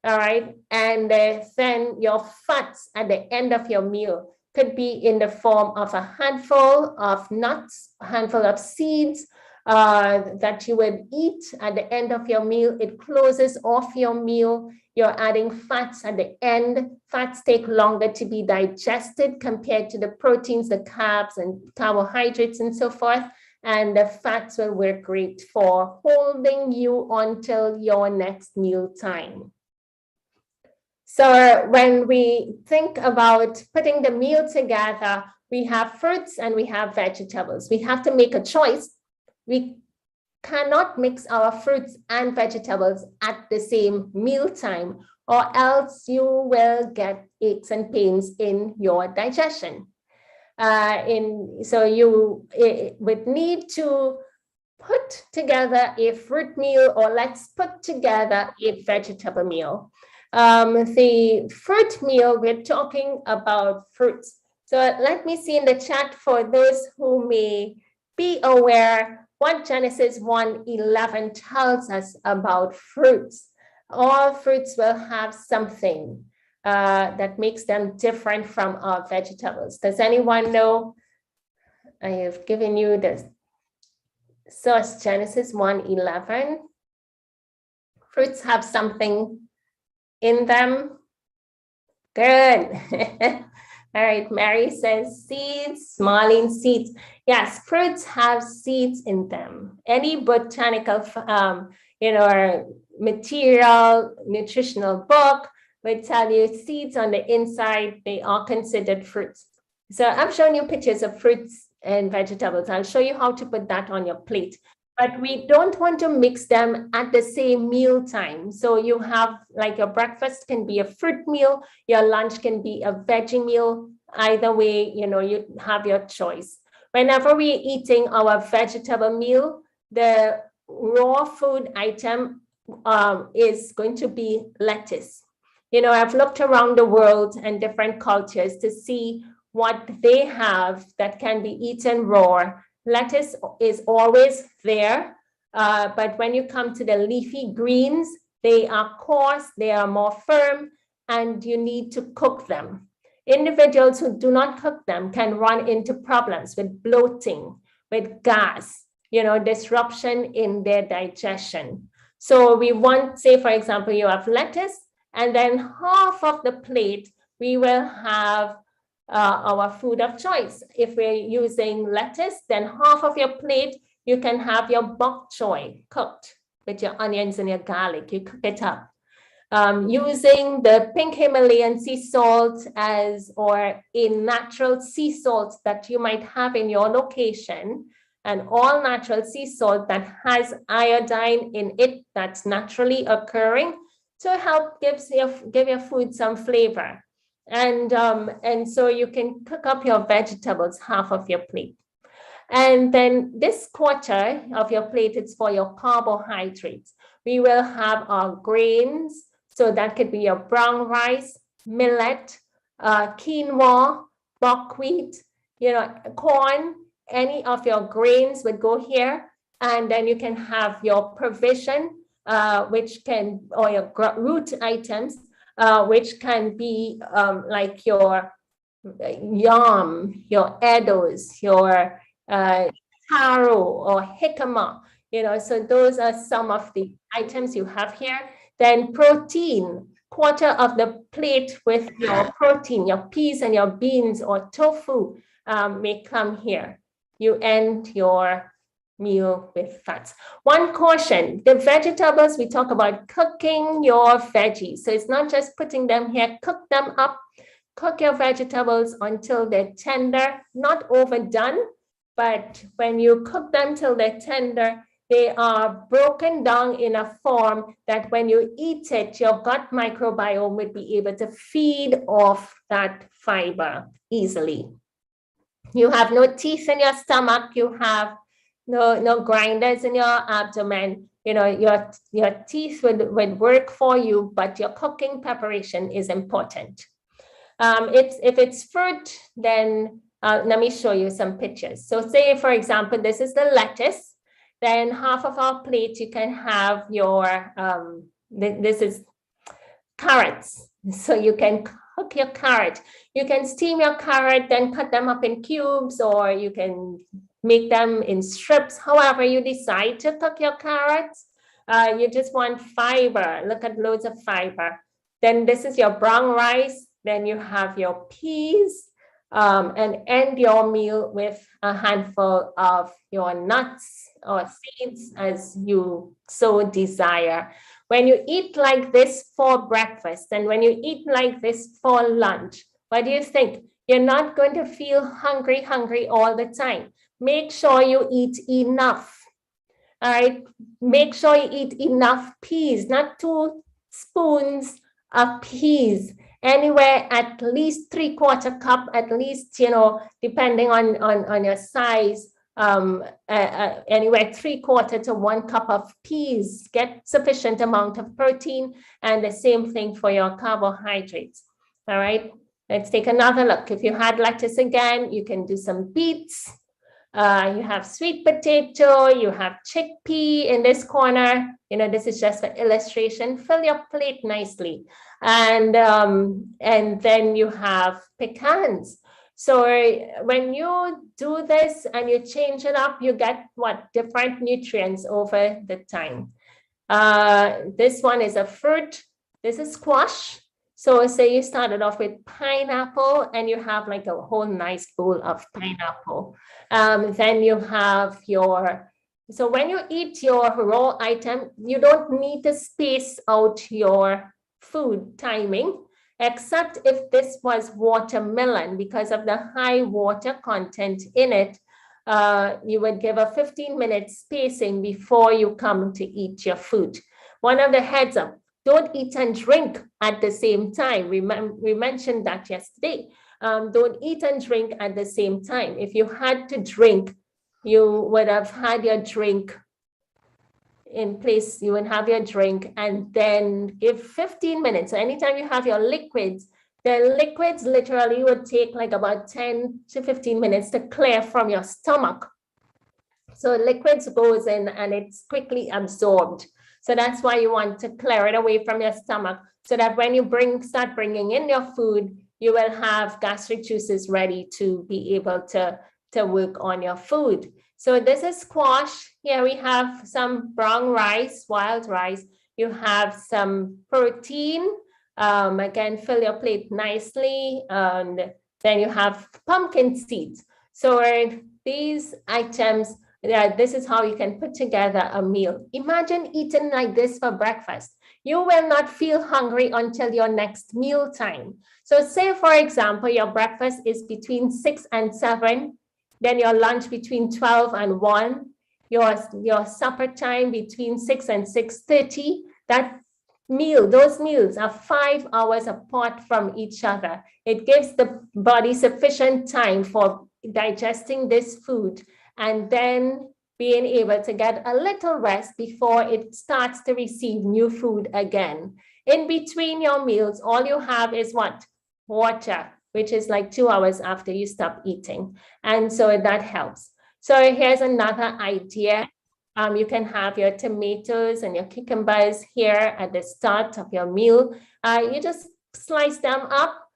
Speaker 2: All right, and then your fats at the end of your meal could be in the form of a handful of nuts, a handful of seeds that you would eat at the end of your meal. It closes off your meal. You're adding fats at the end. Fats take longer to be digested compared to the proteins, the carbs and carbohydrates and so forth. And the fats will work great for holding you until your next meal time. So when we think about putting the meal together, we have fruits and we have vegetables. We have to make a choice. We cannot mix our fruits and vegetables at the same meal time, or else you will get aches and pains in your digestion. So you would need to put together a fruit meal, or let's put together a vegetable meal. The fruit meal, we're talking about fruits. So let me see in the chat for those who may be aware what Genesis 1:11 tells us about fruits. All fruits will have something that makes them different from our vegetables. Does anyone know? I have given you this. So it's Genesis 1:11. Fruits have something in them. Good. All right, Mary says seeds, Marlene seeds. Yes, fruits have seeds in them. Any botanical, material, nutritional book would tell you seeds on the inside, they are considered fruits. So I'm showing you pictures of fruits and vegetables. I'll show you how to put that on your plate. But we don't want to mix them at the same meal time. So you have, like, your breakfast can be a fruit meal, your lunch can be a veggie meal. Either way, you have your choice. Whenever we're eating our vegetable meal, the raw food item is going to be lettuce. I've looked around the world and different cultures to see what they have that can be eaten raw. Lettuce is always there, but when you come to the leafy greens, they are coarse, they are more firm, and you need to cook them. Individuals who do not cook them can run into problems with bloating, with gas, disruption in their digestion. So we want, say, for example, you have lettuce, and then half of the plate, we will have our food of choice. If we're using lettuce, then half of your plate, You can have your bok choy cooked with your onions and your garlic. You cook it up. Using the pink Himalayan sea salt or a natural sea salt that you might have in your location, an all natural sea salt that has iodine in it that's naturally occurring to help give your food some flavor. And so you can cook up your vegetables, half of your plate. And then this quarter of your plate is for your carbohydrates. We will have our grains. So that could be your brown rice, millet, quinoa, buckwheat, corn, any of your grains would go here. And then you can have your provision, or your root items, which can be like your yam, your eddos, your taro or jicama, so those are some of the items you have here. Then protein, quarter of the plate with your protein, your peas and your beans or tofu may come here. You end your meal with fats. One caution, the vegetables, we talk about cooking your veggies. So it's not just putting them here, cook them up, cook your vegetables until they're tender, not overdone, but when you cook them till they're tender, they are broken down in a form that when you eat it, your gut microbiome would be able to feed off that fiber easily. You have no teeth in your stomach. You have no grinders in your abdomen. Your teeth would work for you, but your cooking preparation is important. If it's fruit, then let me show you some pictures. So say, for example, this is the lettuce. Then half of our plate, you can have your, this is carrots. So you can cook your carrot. You can steam your carrot, then cut them up in cubes, or you can make them in strips. However you decide to cook your carrots, you just want fiber. Look at loads of fiber. Then this is your brown rice. Then you have your peas, and end your meal with a handful of your nuts or seeds as you so desire. When you eat like this for breakfast and when you eat like this for lunch, what do you think? You're not going to feel hungry all the time. Make sure you eat enough. All right. Make sure you eat enough peas, not 2 spoons of peas. Anywhere at least 3/4 cup, at least, depending on your size, anywhere 3/4 to 1 cup of peas. Get sufficient amount of protein, and the same thing for your carbohydrates. All right, let's take another look. If you had lettuce again, you can do some beets. You have sweet potato, you have chickpea in this corner. This is just for illustration. Fill your plate nicely. And then you have pecans. So when you do this and you change it up, you get different nutrients over the time. This one is a fruit. This is squash. So say you started off with pineapple and you have like a whole nice bowl of pineapple. Then you have so when you eat your raw item, you don't need to space out your food timing, except if this was watermelon, because of the high water content in it, you would give a 15-minute spacing before you come to eat your food. One of the heads up, don't eat and drink at the same time. We mentioned that yesterday. Don't eat and drink at the same time. If you had to drink, you would have had your drink in place. You would have your drink and then give 15 minutes. So anytime you have your liquids, the liquids literally would take like about 10 to 15 minutes to clear from your stomach. So liquids goes in and it's quickly absorbed. So that's why you want to clear it away from your stomach, so that when you start bringing in your food, you will have gastric juices ready to be able to work on your food. So this is squash. Here we have some brown rice, wild rice. You have some protein. Again, fill your plate nicely. And then you have pumpkin seeds. So these items Yeah, this is how you can put together a meal. Imagine eating like this for breakfast. You will not feel hungry until your next meal time. So say, for example, your breakfast is between 6 and 7, then your lunch between 12 and 1, your supper time between 6 and 6:30. That meal, those meals are 5 hours apart from each other. It gives the body sufficient time for digesting this food and then being able to get a little rest before it starts to receive new food again. In between your meals, all you have is what? Water, which is like 2 hours after you stop eating. And so that helps. So here's another idea. You can have your tomatoes and your cucumbers here at the start of your meal. You just slice them up,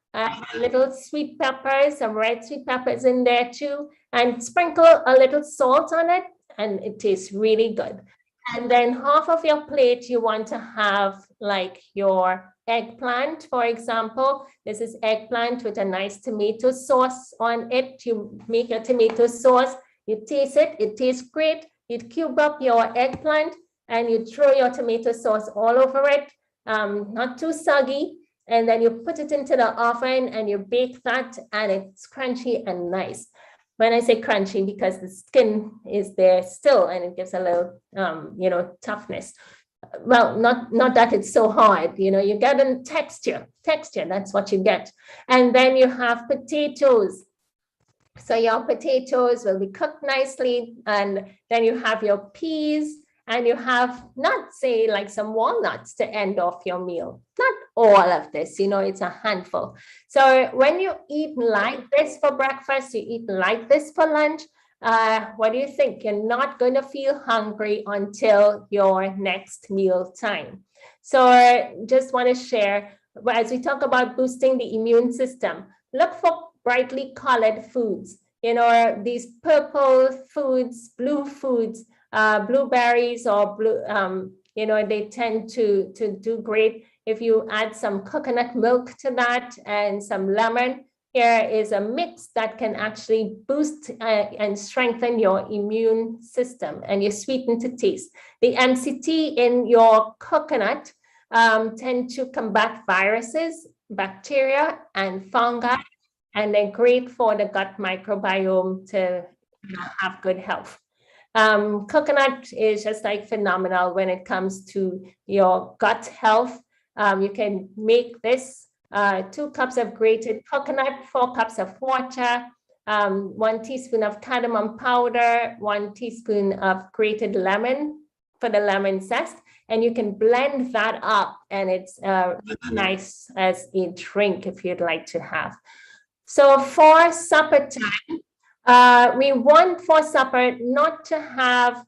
Speaker 2: little sweet peppers, some red sweet peppers in there too, and sprinkle a little salt on it, and it tastes really good. And then half of your plate, you want to have like your eggplant, for example. This is eggplant with a nice tomato sauce on it. You make your tomato sauce, you taste it, it tastes great. You cube up your eggplant and you throw your tomato sauce all over it, not too soggy. And then you put it into the oven and you bake that, and it's crunchy and nice. When I say crunchy, because the skin is there still and it gives a little, toughness. Well, not that it's so hard, you get a texture, that's what you get. And then you have potatoes. So your potatoes will be cooked nicely, and then you have your peas, and you have nuts, say like some walnuts to end off your meal. Not all of this, it's a handful. So when you eat like this for breakfast, you eat like this for lunch, what do you think? You're not going to feel hungry until your next meal time. So I just want to share, as we talk about boosting the immune system, look for brightly colored foods, these purple foods, blue foods, blueberries or blue, they tend to do great. If you add some coconut milk to that and some lemon, here is a mix that can actually boost and strengthen your immune system, and you sweeten to taste. The MCT in your coconut tend to combat viruses, bacteria, and fungi, and they're great for the gut microbiome to have good health. Coconut is just like phenomenal when it comes to your gut health. You can make this 2 cups of grated coconut, 4 cups of water, 1 teaspoon of cardamom powder, 1 teaspoon of grated lemon for the lemon zest, and you can blend that up, and it's nice as a drink if you'd like to have. So for supper time, we want for supper not to have,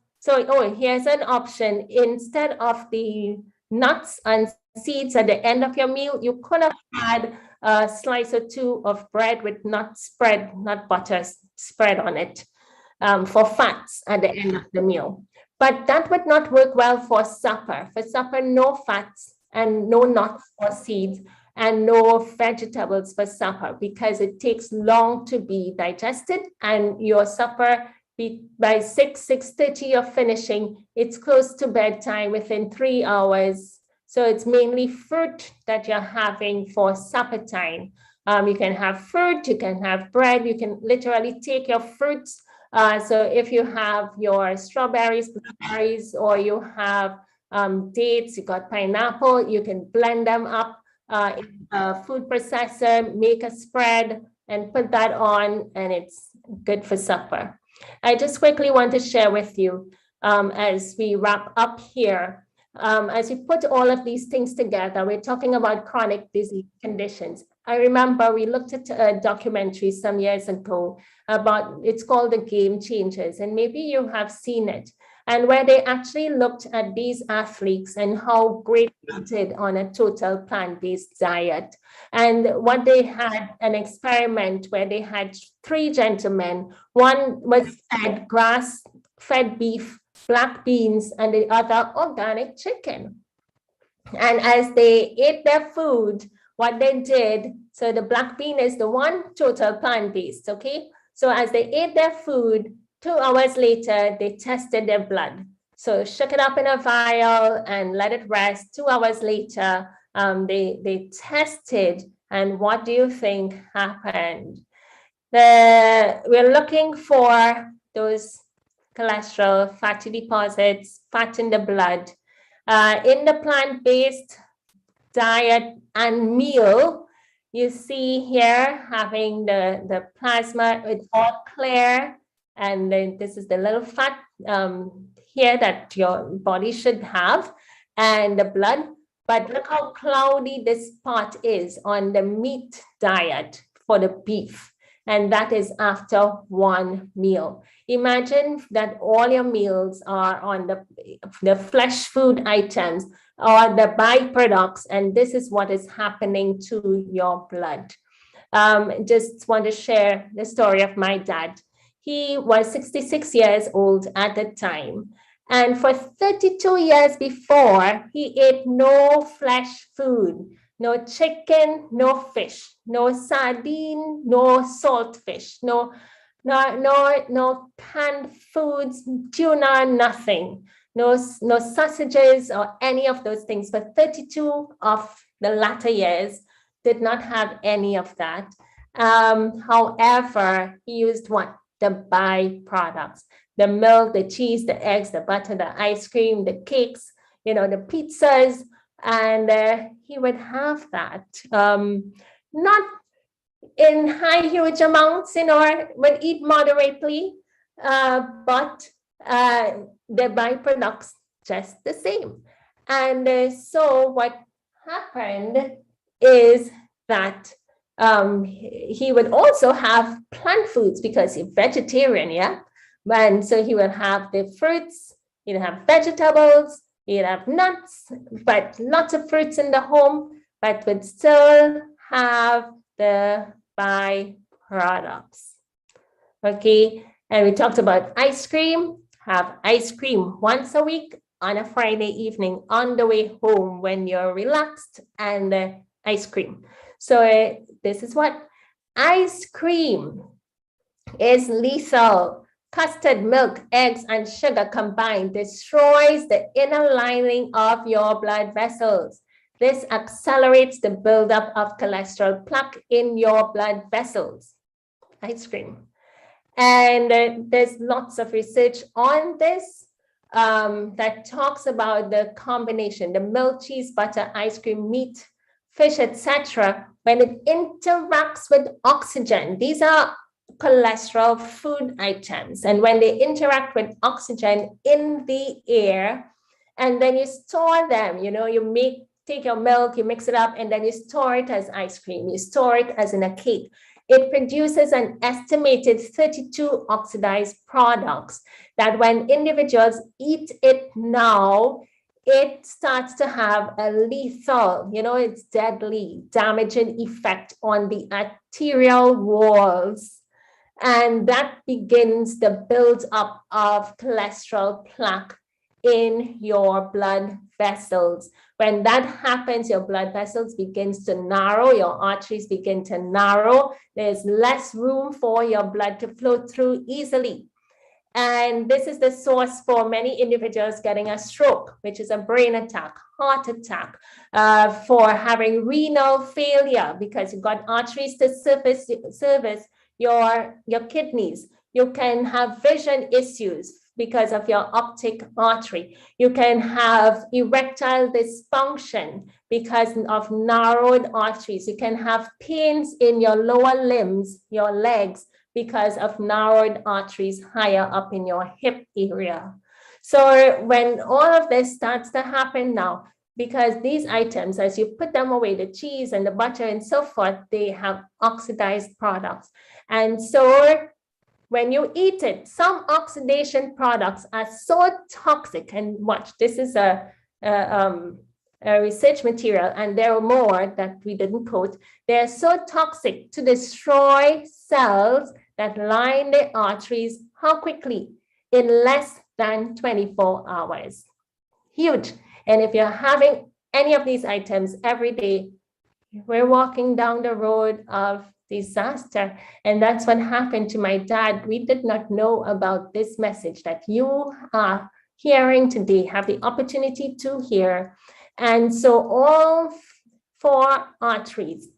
Speaker 2: here's an option. Instead of the nuts and seeds at the end of your meal, you could have had a slice or 2 of bread with nut butter spread on it for fats at the end of the meal. But that would not work well for supper. For supper, no fats and no nuts or seeds, and no vegetables for supper, because it takes long to be digested, and your supper by 6:30 you're finishing. It's close to bedtime within 3 hours. So it's mainly fruit that you're having for supper time. You can have fruit, you can have bread, you can literally take your fruits. So if you have your strawberries, blueberries, or you have dates, you got pineapple, you can blend them up in a food processor, make a spread and put that on, and it's good for supper. I just quickly want to share with you as we wrap up here, as we put all of these things together, we're talking about chronic disease conditions. I remember we looked at a documentary some years ago about, it's called The Game Changers, and maybe you have seen it, and where they actually looked at these athletes and how great they did on a total plant-based diet. And what they had an experiment where they had 3 gentlemen. One was fed grass-fed beef, black beans, and the other organic chicken. And as they ate their food, what they did, so the black bean is the one total plant-based, okay? So as they ate their food, 2 hours later, they tested their blood. So shook it up in a vial and let it rest. 2 hours later, they tested, and what do you think happened? We're looking for those cholesterol, fatty deposits, fat in the blood. In the plant-based diet and meal, you see here having the plasma, it's all clear, and then this is the little fat here that your body should have, and the blood. But look how cloudy this spot is on the meat diet for the beef. And that is after one meal. Imagine that all your meals are on the flesh food items or the byproducts, and this is what is happening to your blood. Just want to share the story of my dad. He was 66 years old at the time. And for 32 years before, he ate no flesh food. No chicken, no fish, no sardine, no saltfish, no canned foods, tuna, nothing, no sausages or any of those things. But 32 of the latter years did not have any of that. However, he used what? The byproducts, the milk, the cheese, the eggs, the butter, the ice cream, the cakes, the pizzas. And he would have that, not in huge amounts, would eat moderately, but the byproducts just the same. And so what happened is that he would also have plant foods because he's vegetarian, yeah? And so he would have the fruits, he'd have vegetables, he'd have nuts, but lots of fruits in the home, but would still have the byproducts. Okay, and we talked about ice cream. Have ice cream once a week on a Friday evening on the way home when you're relaxed, and ice cream. So this is what ice cream is lethal. Custard, milk, eggs, and sugar combined destroys the inner lining of your blood vessels. This accelerates the buildup of cholesterol plaque in your blood vessels. Ice cream. And there's lots of research on this that talks about the combination, the milk, cheese, butter, ice cream, meat, fish, etc. When it interacts with oxygen, these are cholesterol food items, and when they interact with oxygen in the air, and then you store them, you take your milk, you mix it up, and then you store it as ice cream, you store it as in a cake. It produces an estimated 32 oxidized products that when individuals eat it now, it starts to have a lethal, it's deadly, damaging effect on the arterial walls. And that begins the build-up of cholesterol plaque in your blood vessels. When that happens, your blood vessels begins to narrow, your arteries begin to narrow. There's less room for your blood to flow through easily. And this is the source for many individuals getting a stroke, which is a brain attack, heart attack, for having renal failure because you've got arteries to service your kidneys. You can have vision issues because of your optic artery. You can have erectile dysfunction because of narrowed arteries. You can have pains in your lower limbs, your legs, because of narrowed arteries higher up in your hip area. So when all of this starts to happen now, because these items, as you put them away, the cheese and the butter and so forth, they have oxidized products. And so when you eat it, some oxidation products are so toxic, and watch, this is a research material, and there are more that we didn't quote. They're so toxic to destroy cells that line the arteries, how quickly? In less than 24 hours. Huge. And if you're having any of these items every day, we're walking down the road of disaster. And that's what happened to my dad. We did not know about this message that you are hearing today, have the opportunity to hear. And so all 4 arteries,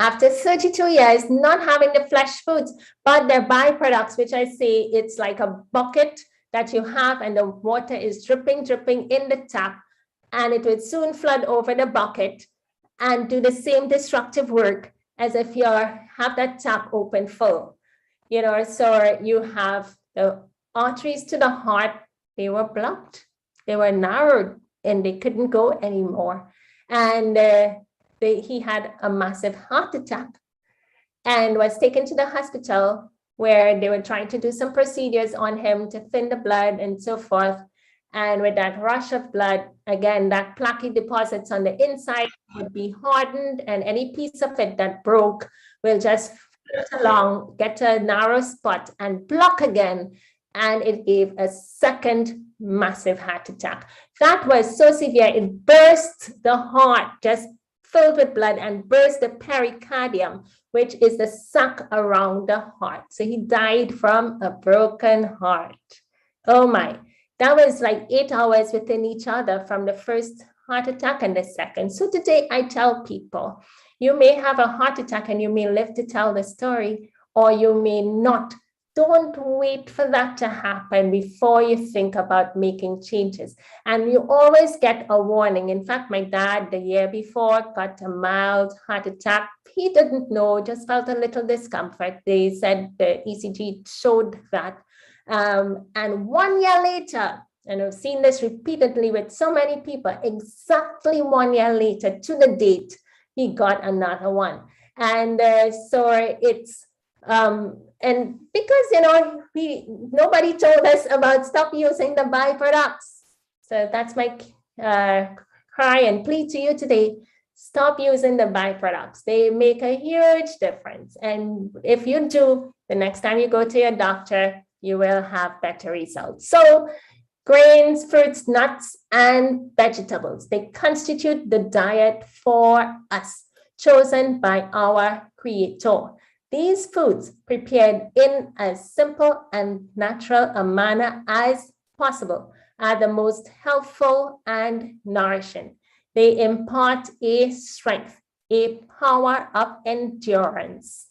Speaker 2: after 32 years, not having the flesh foods, but their byproducts, which I say it's like a bucket that you have and the water is dripping in the tap, and it would soon flood over the bucket and do the same destructive work as if you have that tap open full. So you have the arteries to the heart, they were blocked, they were narrowed, and they couldn't go anymore. And he had a massive heart attack and was taken to the hospital where they were trying to do some procedures on him to thin the blood and so forth. And with that rush of blood, again, that plaque deposits on the inside would be hardened, and any piece of it that broke will just float along, get a narrow spot and block again. And it gave a second massive heart attack. That was so severe, it burst the heart, just filled with blood, and burst the pericardium, which is the sac around the heart. So he died from a broken heart. Oh my, that was like 8 hours within each other from the first heart attack and the second. So today I tell people, you may have a heart attack and you may live to tell the story, or you may not. Don't wait for that to happen before you think about making changes. And you always get a warning. In fact, my dad, the year before, got a mild heart attack. He didn't know, just felt a little discomfort. They said the ECG showed that. And 1 year later, and I've seen this repeatedly with so many people, exactly 1 year later to the date, he got another one. And so it's, and because, nobody told us about stop using the byproducts. So that's my cry and plea to you today. Stop using the byproducts. They make a huge difference. And if you do, the next time you go to your doctor, you will have better results. So grains, fruits, nuts, and vegetables, they constitute the diet for us, chosen by our Creator. These foods, prepared in as simple and natural a manner as possible, are the most helpful and nourishing. They impart a strength, a power of endurance.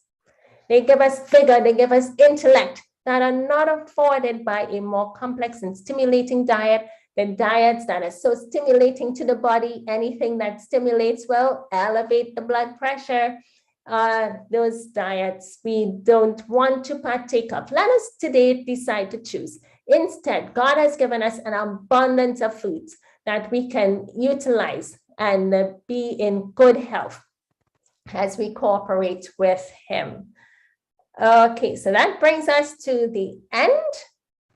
Speaker 2: They give us vigor, they give us intellect that are not afforded by a more complex and stimulating diet. The diets that are so stimulating to the body, anything that stimulates will elevate the blood pressure. Those diets we don't want to partake of. Let us today decide to choose. Instead, God has given us an abundance of foods that we can utilize and be in good health as we cooperate with Him. Okay, so that brings us to the end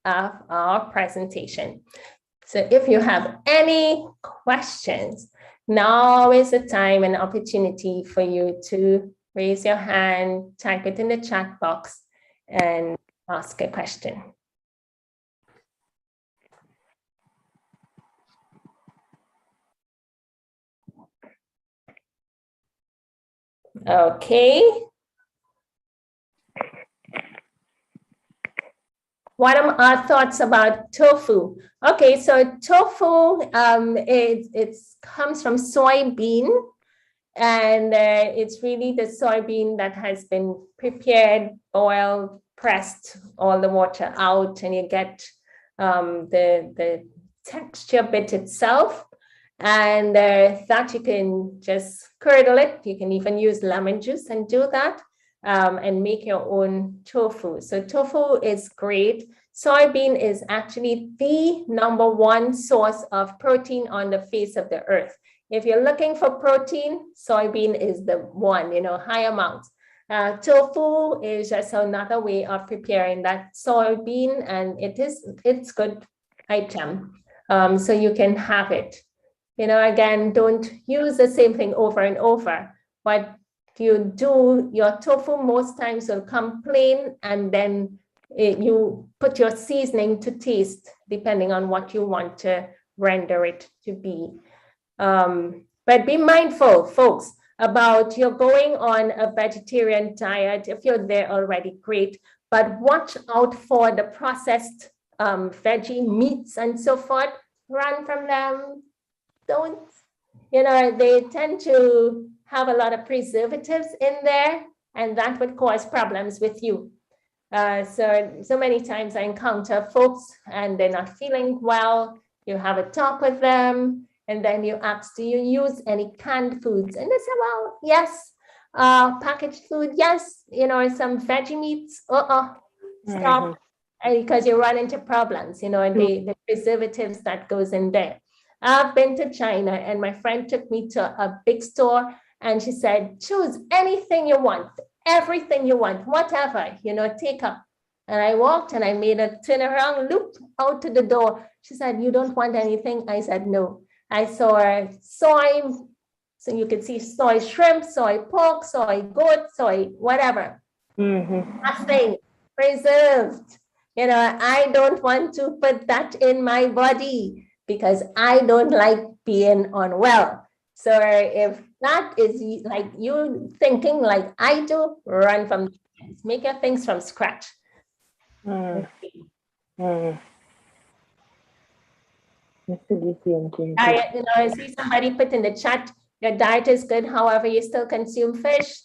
Speaker 2: of our presentation. So if you have any questions, now is the time and opportunity for you to raise your hand, type it in the chat box, and ask a question. Okay. What are our thoughts about tofu? Okay, so tofu, it comes from soybean, and it's really the soybean that has been prepared, boiled, pressed, all the water out, and you get the texture bit itself. And that you can just curdle it. You can even use lemon juice and do that. And make your own tofu. So tofu is great. Soybean is actually the #1 source of protein on the face of the earth. If you're looking for protein, soybean is the one, high amounts. Tofu is just another way of preparing that soybean, and it's good item. So you can have it. Again, don't use the same thing over and over, but you do, your tofu most times will come plain, and then you put your seasoning to taste depending on what you want to render it to be. But be mindful, folks, about you're going on a vegetarian diet. If you're there already, great, but watch out for the processed veggie meats and so forth. Run from them. Don't, they tend to have a lot of preservatives in there, and that would cause problems with you. So many times I encounter folks and they're not feeling well. You have a talk with them, and then you ask, do you use any canned foods? And they say, well, yes. Packaged food, yes. Some veggie meats, stop. Because you run into problems, the preservatives that goes in there. I've been to China, and my friend took me to a big store, and she said, choose anything you want, everything you want, whatever, take up. And I walked and I made a turnaround loop out to the door. She said, you don't want anything? I said, no. I saw soy, so you could see soy shrimp, soy pork, soy goat, soy whatever. Nothing preserved. I don't want to put that in my body because I don't like being unwell. So if that is like you thinking like I do, run from things. Make your things from scratch. I see somebody put in the chat, your diet is good, however, you still consume fish.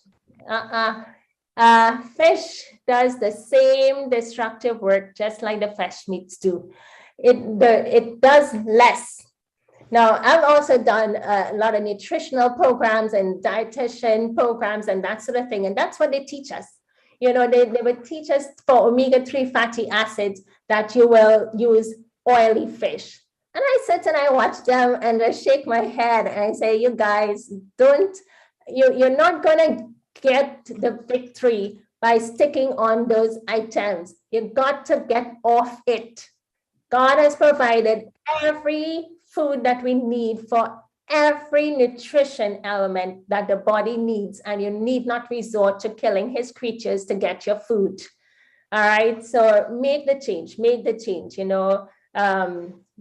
Speaker 2: Fish does the same destructive work, just like the flesh meats do. It does less. Now, I've also done a lot of nutritional programs and dietitian programs and that sort of thing. And that's what they teach us. They would teach us for omega-3 fatty acids that you will use oily fish. And I sit and I watch them and I shake my head and I say, you guys, you're not going to get the victory by sticking on those items. You've got to get off it. God has provided every food that we need for every nutrition element that the body needs, and you need not resort to killing his creatures to get your food. All right, so make the change.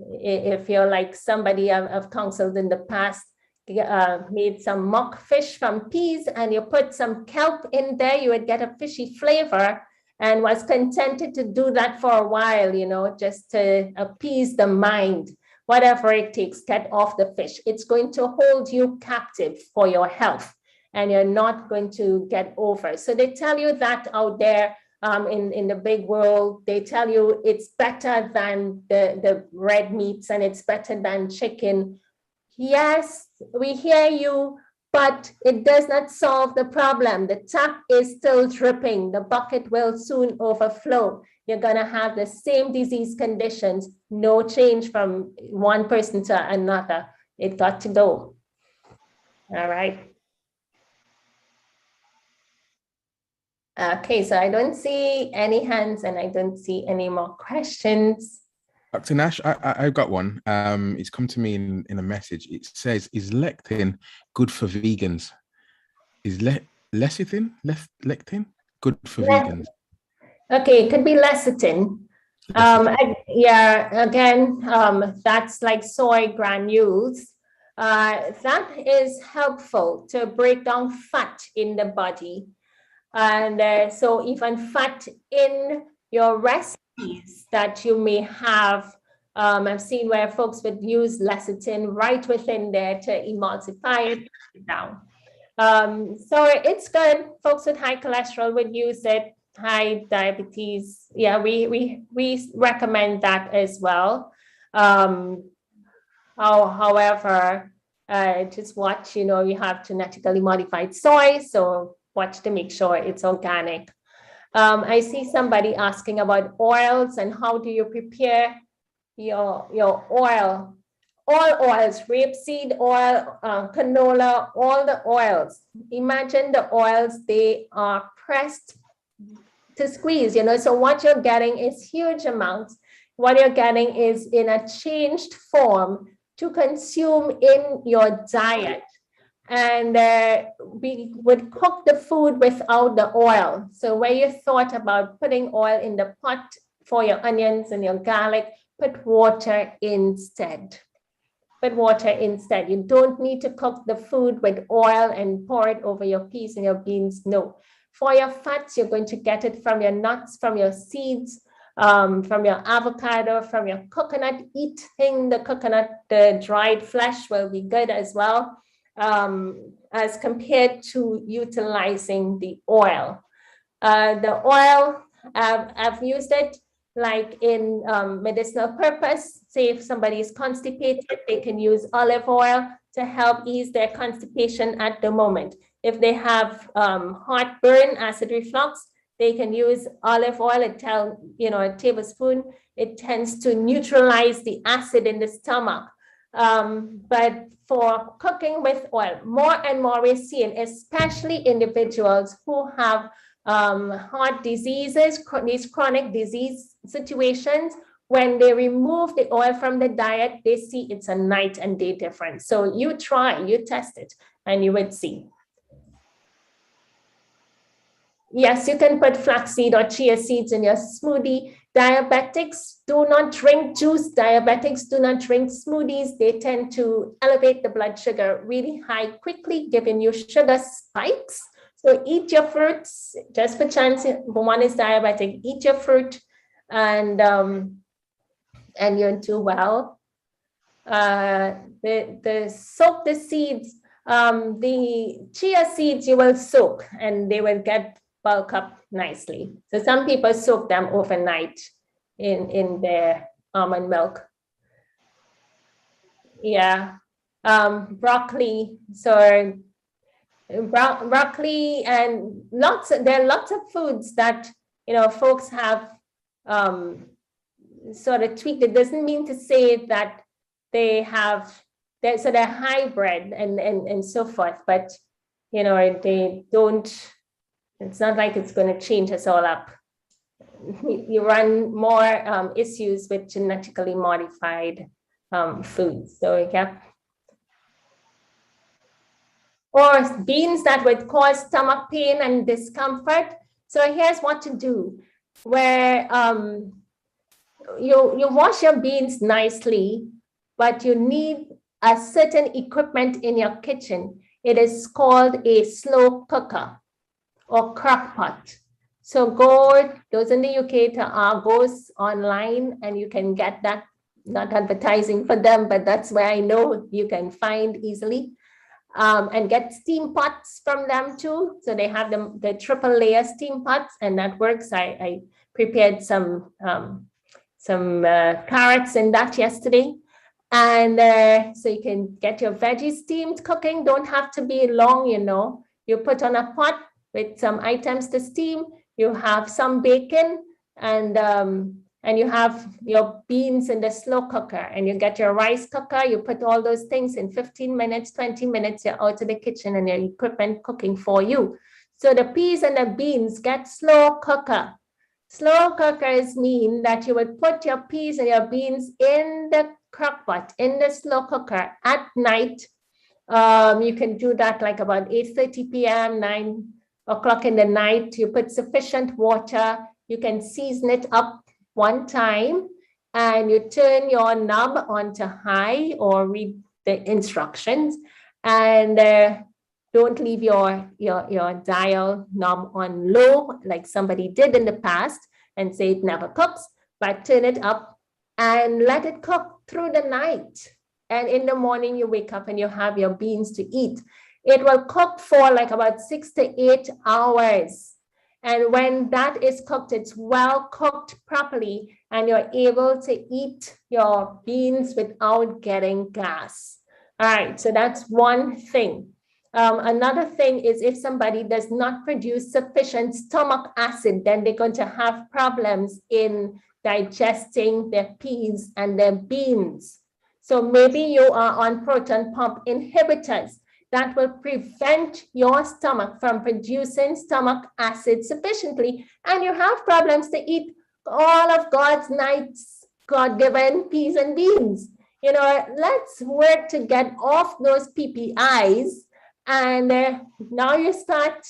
Speaker 2: If you're like somebody I've counseled in the past, made some mock fish from peas and you put some kelp in there, you would get a fishy flavor, and was contented to do that for a while, just to appease the mind. Whatever it takes, get off the fish. It's going to hold you captive for your health, and you're not going to get over. So they tell you that out there in the big world. They tell you it's better than the red meats and it's better than chicken. Yes, we hear you, but it does not solve the problem. The tap is still dripping. The bucket will soon overflow. You're going to have the same disease conditions, no change from one person to another. It got to go. All right. Okay, so I don't see any hands and I don't see any more questions.
Speaker 1: Dr. Nash, I've got one. It's come to me in a message. It says, is lectin good for vegans? Is lectin good for vegans?
Speaker 2: Okay, it could be lecithin. That's like soy granules. That is helpful to break down fat in the body. And so even fat in your recipes that you may have, I've seen where folks would use lecithin right within there to emulsify it down. So it's good. Folks with high cholesterol would use it. High diabetes, yeah, we recommend that as well. However, just watch, you have genetically modified soy, so watch to make sure it's organic. I see somebody asking about oils and how do you prepare your oil. All oils, rapeseed oil, canola, all the oils. Imagine the oils, they are pressed to squeeze, so what you're getting is huge amounts. What you're getting is in a changed form to consume in your diet. And we would cook the food without the oil. So where you thought about putting oil in the pot for your onions and your garlic, put water instead. with water instead. You don't need to cook the food with oil and pour it over your peas and your beans. No. For your fats, you're going to get it from your nuts, from your seeds, from your avocado, from your coconut. Eating the coconut, the dried flesh will be good as well, as compared to utilizing the oil. The oil, I've used it like in medicinal purpose. Say if somebody is constipated, they can use olive oil to help ease their constipation at the moment. If they have heartburn, acid reflux, they can use olive oil. A tablespoon. It tends to neutralize the acid in the stomach. But for cooking with oil, more and more we're seeing, especially individuals who have heart diseases, these chronic disease situations, when they remove the oil from the diet, they see it's a night and day difference. So you test it, and you would see. Yes, you can put flaxseed or chia seeds in your smoothie. Diabetics do not drink juice. Diabetics do not drink smoothies. They tend to elevate the blood sugar really high quickly, giving you sugar spikes. So eat your fruits, just for chance, one is diabetic, eat your fruit, and you'll do well. Soak the seeds, the chia seeds you will soak, and they will get bulk up nicely. So some people soak them overnight in their almond milk. Yeah, broccoli. So broccoli and there are lots of foods that folks have sort of tweaked. It doesn't mean to say that they're hybrid and so forth, but they don't. It's not like it's going to change us all up. You run more issues with genetically modified foods. So yeah. Or beans that would cause stomach pain and discomfort. So here's what to do, where you wash your beans nicely, but you need a certain equipment in your kitchen. It is called a slow cooker or crock pot. So those in the UK, to Argos online, and you can get that. Not advertising for them, but that's where I know you can find easily. And get steam pots from them too. So they have the triple layer steam pots, and that works. I prepared some carrots in that yesterday. And so you can get your veggies steamed. Cooking don't have to be long, You put on a pot with some items to steam. You have some bacon, and you have your beans in the slow cooker, and you get your rice cooker. You put all those things in 15 minutes, 20 minutes, you're out of the kitchen and your equipment cooking for you. So the peas and the beans get slow cooker. Slow cookers mean that you would put your peas and your beans in the crock pot, in the slow cooker at night. You can do that like about 8:30 p.m., 9 o'clock in the night. You put sufficient water. You can season it up one time, and you turn your knob onto high or read the instructions, and don't leave your dial knob on low like somebody did in the past and say it never cooks, but turn it up and let it cook through the night. And in the morning you wake up and you have your beans to eat. It will cook for like about 6 to 8 hours. And when that is cooked, it's well cooked properly, and you're able to eat your beans without getting gas. All right, so that's one thing. Another thing is if somebody does not produce sufficient stomach acid, then they're going to have problems in digesting their peas and their beans. So maybe you are on proton pump inhibitors that will prevent your stomach from producing stomach acid sufficiently, and you have problems to eat all of God's nice God-given peas and beans. Let's work to get off those PPIs, and now you start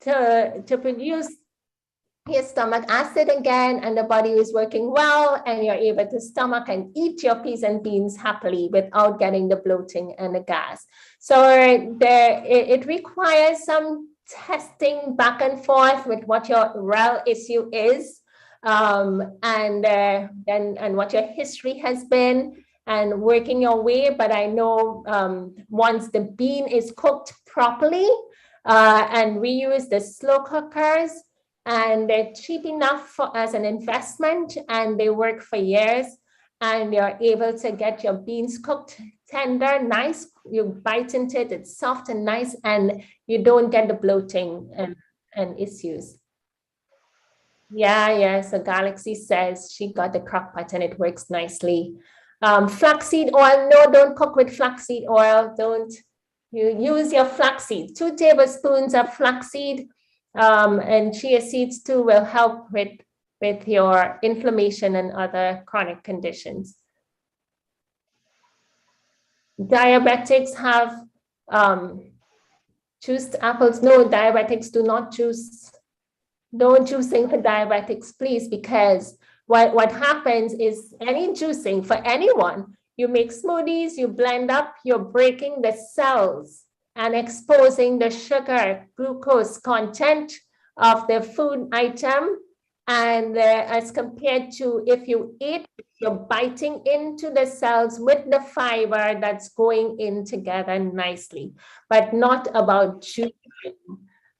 Speaker 2: to produce your stomach acid again, and the body is working well, and you're able to stomach and eat your peas and beans happily without getting the bloating and the gas. So it requires some testing back and forth with what your real issue is, and what your history has been, and working your way. But I know once the bean is cooked properly, and we use the slow cookers, and they're cheap enough as an investment, and they work for years, and you're able to get your beans cooked tender, nice. You bite into it, it's soft and nice, and you don't get the bloating and issues. Yeah, so Galaxy says she got the crock pot and it works nicely. Flaxseed oil, no, don't cook with flaxseed oil. Don't. You use your flaxseed. 2 tablespoons of flaxseed, and chia seeds too will help with your inflammation and other chronic conditions. Diabetics have juiced apples. No, diabetics do not juice. Don't juicing for diabetics, please, because what happens is any juicing for anyone, you make smoothies, you blend up, you're breaking the cells and exposing the sugar, glucose content of the food item. And as compared to if you eat, you're biting into the cells with the fiber that's going in together nicely, but not about juicing.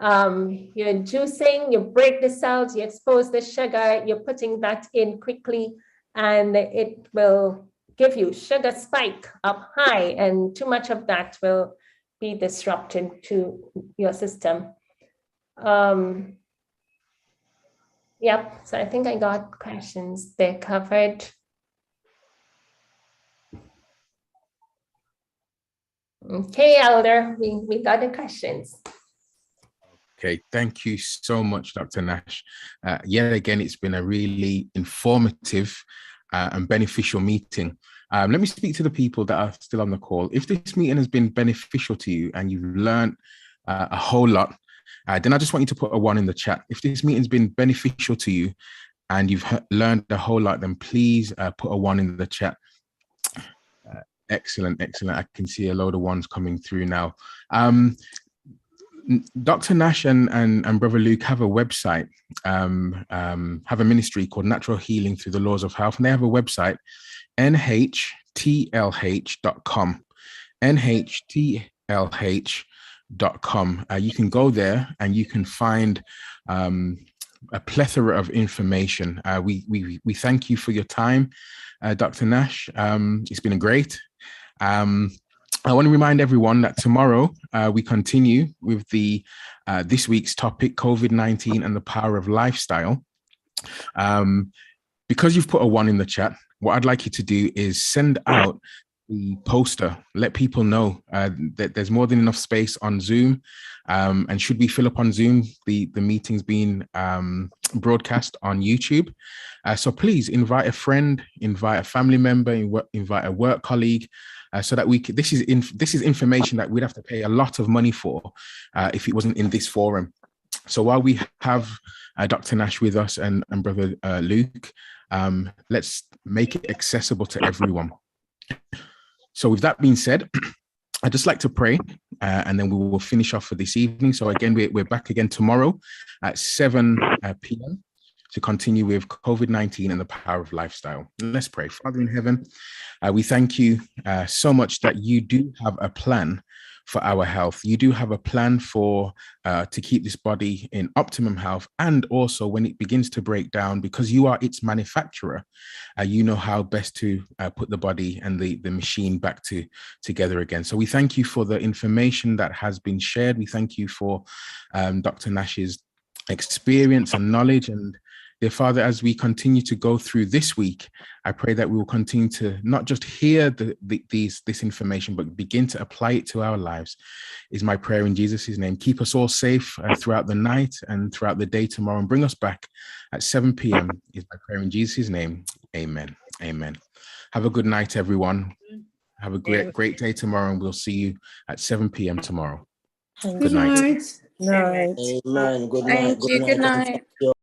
Speaker 2: You're juicing, you break the cells, you expose the sugar, you're putting that in quickly, and it will give you sugar spike up high, and too much of that will be disruptive to your system. Yep, so I think I got questions. They're covered. Okay, Elder, we got the questions.
Speaker 1: Okay, thank you so much, Dr. Nash. Yet again, it's been a really informative and beneficial meeting. Let me speak to the people that are still on the call. If this meeting has been beneficial to you and you've learned a whole lot, then I just want you to put a 1 in the chat. If this meeting's been beneficial to you and you've learned a whole lot, then please put a 1 in the chat. Excellent. I can see a load of 1s coming through now. Dr. Nash and Brother Luke have a website, have a ministry called Natural Healing Through the Laws of Health, and they have a website, nhtlh.com, nhtlh.com. You can go there and you can find a plethora of information. We thank you for your time, Dr. Nash. It's been great. I want to remind everyone that tomorrow we continue with the this week's topic, COVID-19 and the power of lifestyle. Because you've put a 1 in the chat, what I'd like you to do is send out the poster. Let people know that there's more than enough space on Zoom. And should we fill up on Zoom, the meeting's been broadcast on YouTube. So please invite a friend, invite a family member, invite a work colleague, so that we could, this is information that we'd have to pay a lot of money for if it wasn't in this forum. So while we have Dr. Nash with us and Brother Luke, let's make it accessible to everyone. So with that being said, I'd just like to pray, and then we will finish off for this evening. So again, we're back again tomorrow at 7 p.m. to continue with COVID-19 and the power of lifestyle. Let's pray. Father in heaven, we thank you so much that you do have a plan for our health. You do have a plan for to keep this body in optimum health, and also when it begins to break down, because you are its manufacturer, you know how best to put the body and the machine back together again. So we thank you for the information that has been shared. We thank you for Dr. Nash's experience and knowledge. And dear Father, as we continue to go through this week, I pray that we will continue to not just hear this information, but begin to apply it to our lives, is my prayer in Jesus' name. Keep us all safe throughout the night and throughout the day tomorrow, and bring us back at 7 p.m. is my prayer in Jesus' name. Amen. Amen. Have a good night, everyone. Have a great day tomorrow, and we'll see you at 7 p.m. tomorrow. Good night.
Speaker 3: Night.
Speaker 4: Amen. Good night.
Speaker 3: Thank you. Good night.